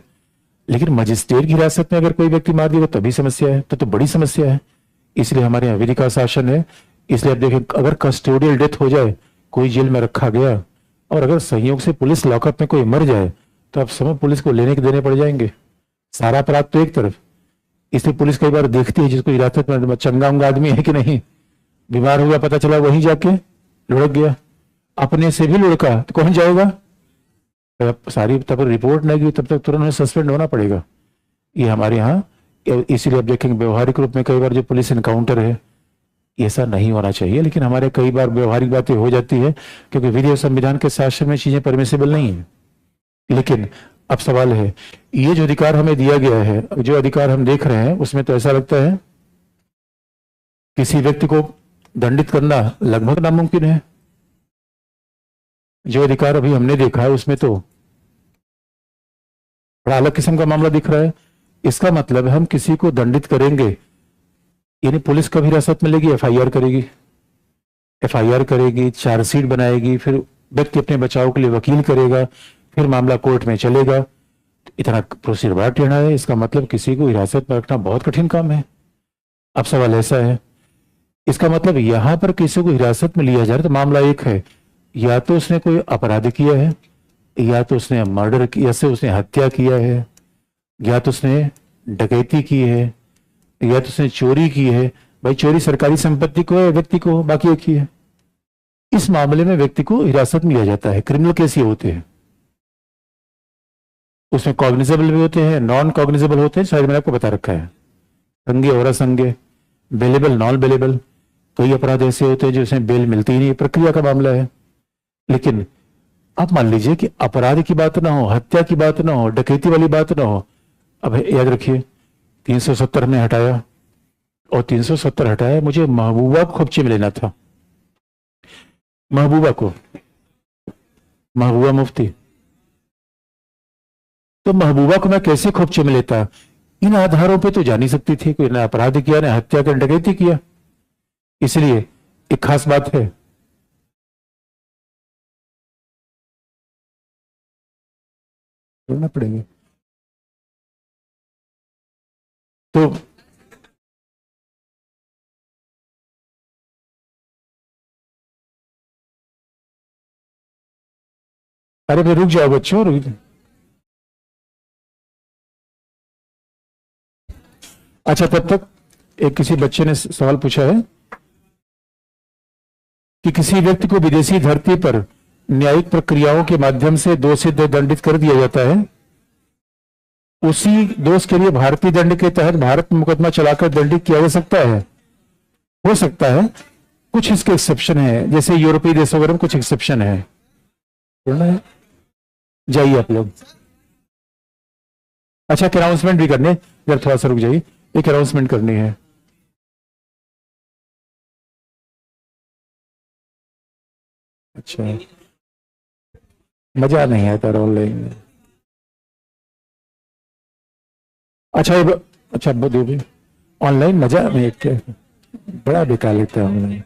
लेकिन मजिस्ट्रेट की हिरासत में अगर कोई व्यक्ति मार दिया तभी समस्या है, तो बड़ी समस्या है। इसलिए हमारे यहाँ विधि का शासन है। इसलिए आप देखें अगर कस्टोडियल डेथ हो जाए, कोई जेल में रखा गया और अगर संयोग से पुलिस लॉकअप में कोई मर जाए तो आप समय पुलिस को लेने के देने पड़ जाएंगे। सारा अपराध तो एक तरफ, इसलिए पुलिस कई बार देखती है जिसको हिरासत में चंगा उंगा आदमी है कि नहीं, बीमार हुआ पता चला वहीं जाके लुढ़क गया, अपने से भी लुढ़का तो कौन जाएगा। सारी तब तक रिपोर्ट नहीं गई तब तक तुरंत सस्पेंड होना पड़ेगा। ये हमारे यहाँ, इसीलिए आप देखेंगे व्यवहारिक रूप में कई बार जो पुलिस इनकाउंटर है ऐसा नहीं होना चाहिए, लेकिन हमारे कई बार व्यवहारिक बातें हो जाती है क्योंकि विधि और संविधान के शासन में चीजें परमिसिबल नहीं है। लेकिन अब सवाल है, ये जो अधिकार हमें दिया गया है, जो अधिकार हम देख रहे हैं, उसमें तो ऐसा लगता है किसी व्यक्ति को दंडित करना लगभग नामुमकिन है। जो अधिकार अभी हमने देखा है उसमें तो बड़ा अलग किस्म का मामला दिख रहा है। इसका मतलब हम किसी को दंडित करेंगे, यानी पुलिस कभी हिरासत में लेगी, एफआईआर करेगी, एफआईआर करेगी, चार्जशीट बनाएगी, फिर व्यक्ति अपने बचाव के लिए वकील करेगा, फिर मामला कोर्ट में चलेगा। तो इतना प्रोसीजर बड़ा टेढ़ा है। इसका मतलब किसी को हिरासत में रखना बहुत कठिन काम है। अब सवाल ऐसा है, इसका मतलब यहां पर किसी को हिरासत में लिया जा रहा है तो मामला एक है, या तो उसने कोई अपराध किया है, या तो उसने मर्डर किया, से उसने हत्या किया है, या तो उसने डकैती की है, या तो उसने चोरी की है। भाई चोरी सरकारी संपत्ति को है, व्यक्ति को हो, बाकी एक ही है। इस मामले में व्यक्ति को हिरासत में लिया जाता है। क्रिमिनल केस ये होते हैं, उसमें कॉग्निजेबल भी होते हैं, नॉन कॉग्निजेबल होते हैं, शायद मैंने आपको बता रखा है, संज्ञेय और असंज्ञेय, बेलेबल नॉन बेलेबल। कई अपराध ऐसे होते हैं जिसमें बेल मिलती ही नहीं, प्रक्रिया का मामला है। लेकिन आप मान लीजिए कि अपराध की बात ना हो, हत्या की बात ना हो, डकैती वाली बात ना हो। अब याद रखिए 370 हमने हटाया, और 370 हटाया, मुझे महबूबा को खोपचे में लेना था, महबूबा को, महबूबा मुफ्ती। तो महबूबा को मैं कैसे खोपचे में लेता? इन आधारों पे तो जा नहीं सकती थी, कोई ने अपराध किया, ने हत्या कर डकैती किया। इसलिए एक खास बात है, बोलना पड़ेगा। तो अरे भाई रुक जाओ बच्चों, रुक जाओ। अच्छा, तब तक एक किसी बच्चे ने सवाल पूछा है कि किसी व्यक्ति को विदेशी धरती पर न्यायिक प्रक्रियाओं के माध्यम से दोषी दंडित कर दिया जाता है, उसी दोष के लिए भारतीय दंड के तहत भारत में मुकदमा चलाकर दंडित किया जा सकता है। हो सकता है, कुछ इसके एक्सेप्शन है, जैसे यूरोपीय देशों वगैरह में कुछ एक्सेप्शन है। जाइए आप लोग। अच्छा, एक अनाउंसमेंट भी करने, जब थोड़ा सा रुक जाइए, एक अनाउंसमेंट करनी है। अच्छा, मजा नहीं आता ऑनलाइन में। अच्छा ये अच्छा दो भी ऑनलाइन मजा नहीं, क्या बड़ा बेकार लगता है ऑनलाइन।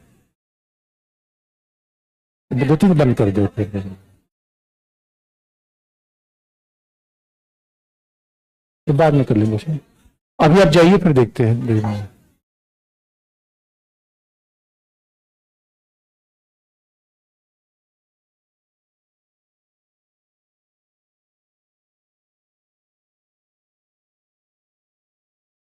दो तीन बंद कर दो फिर। तो बाद में कर लेंगे, अभी आप जाइए फिर देखते हैं।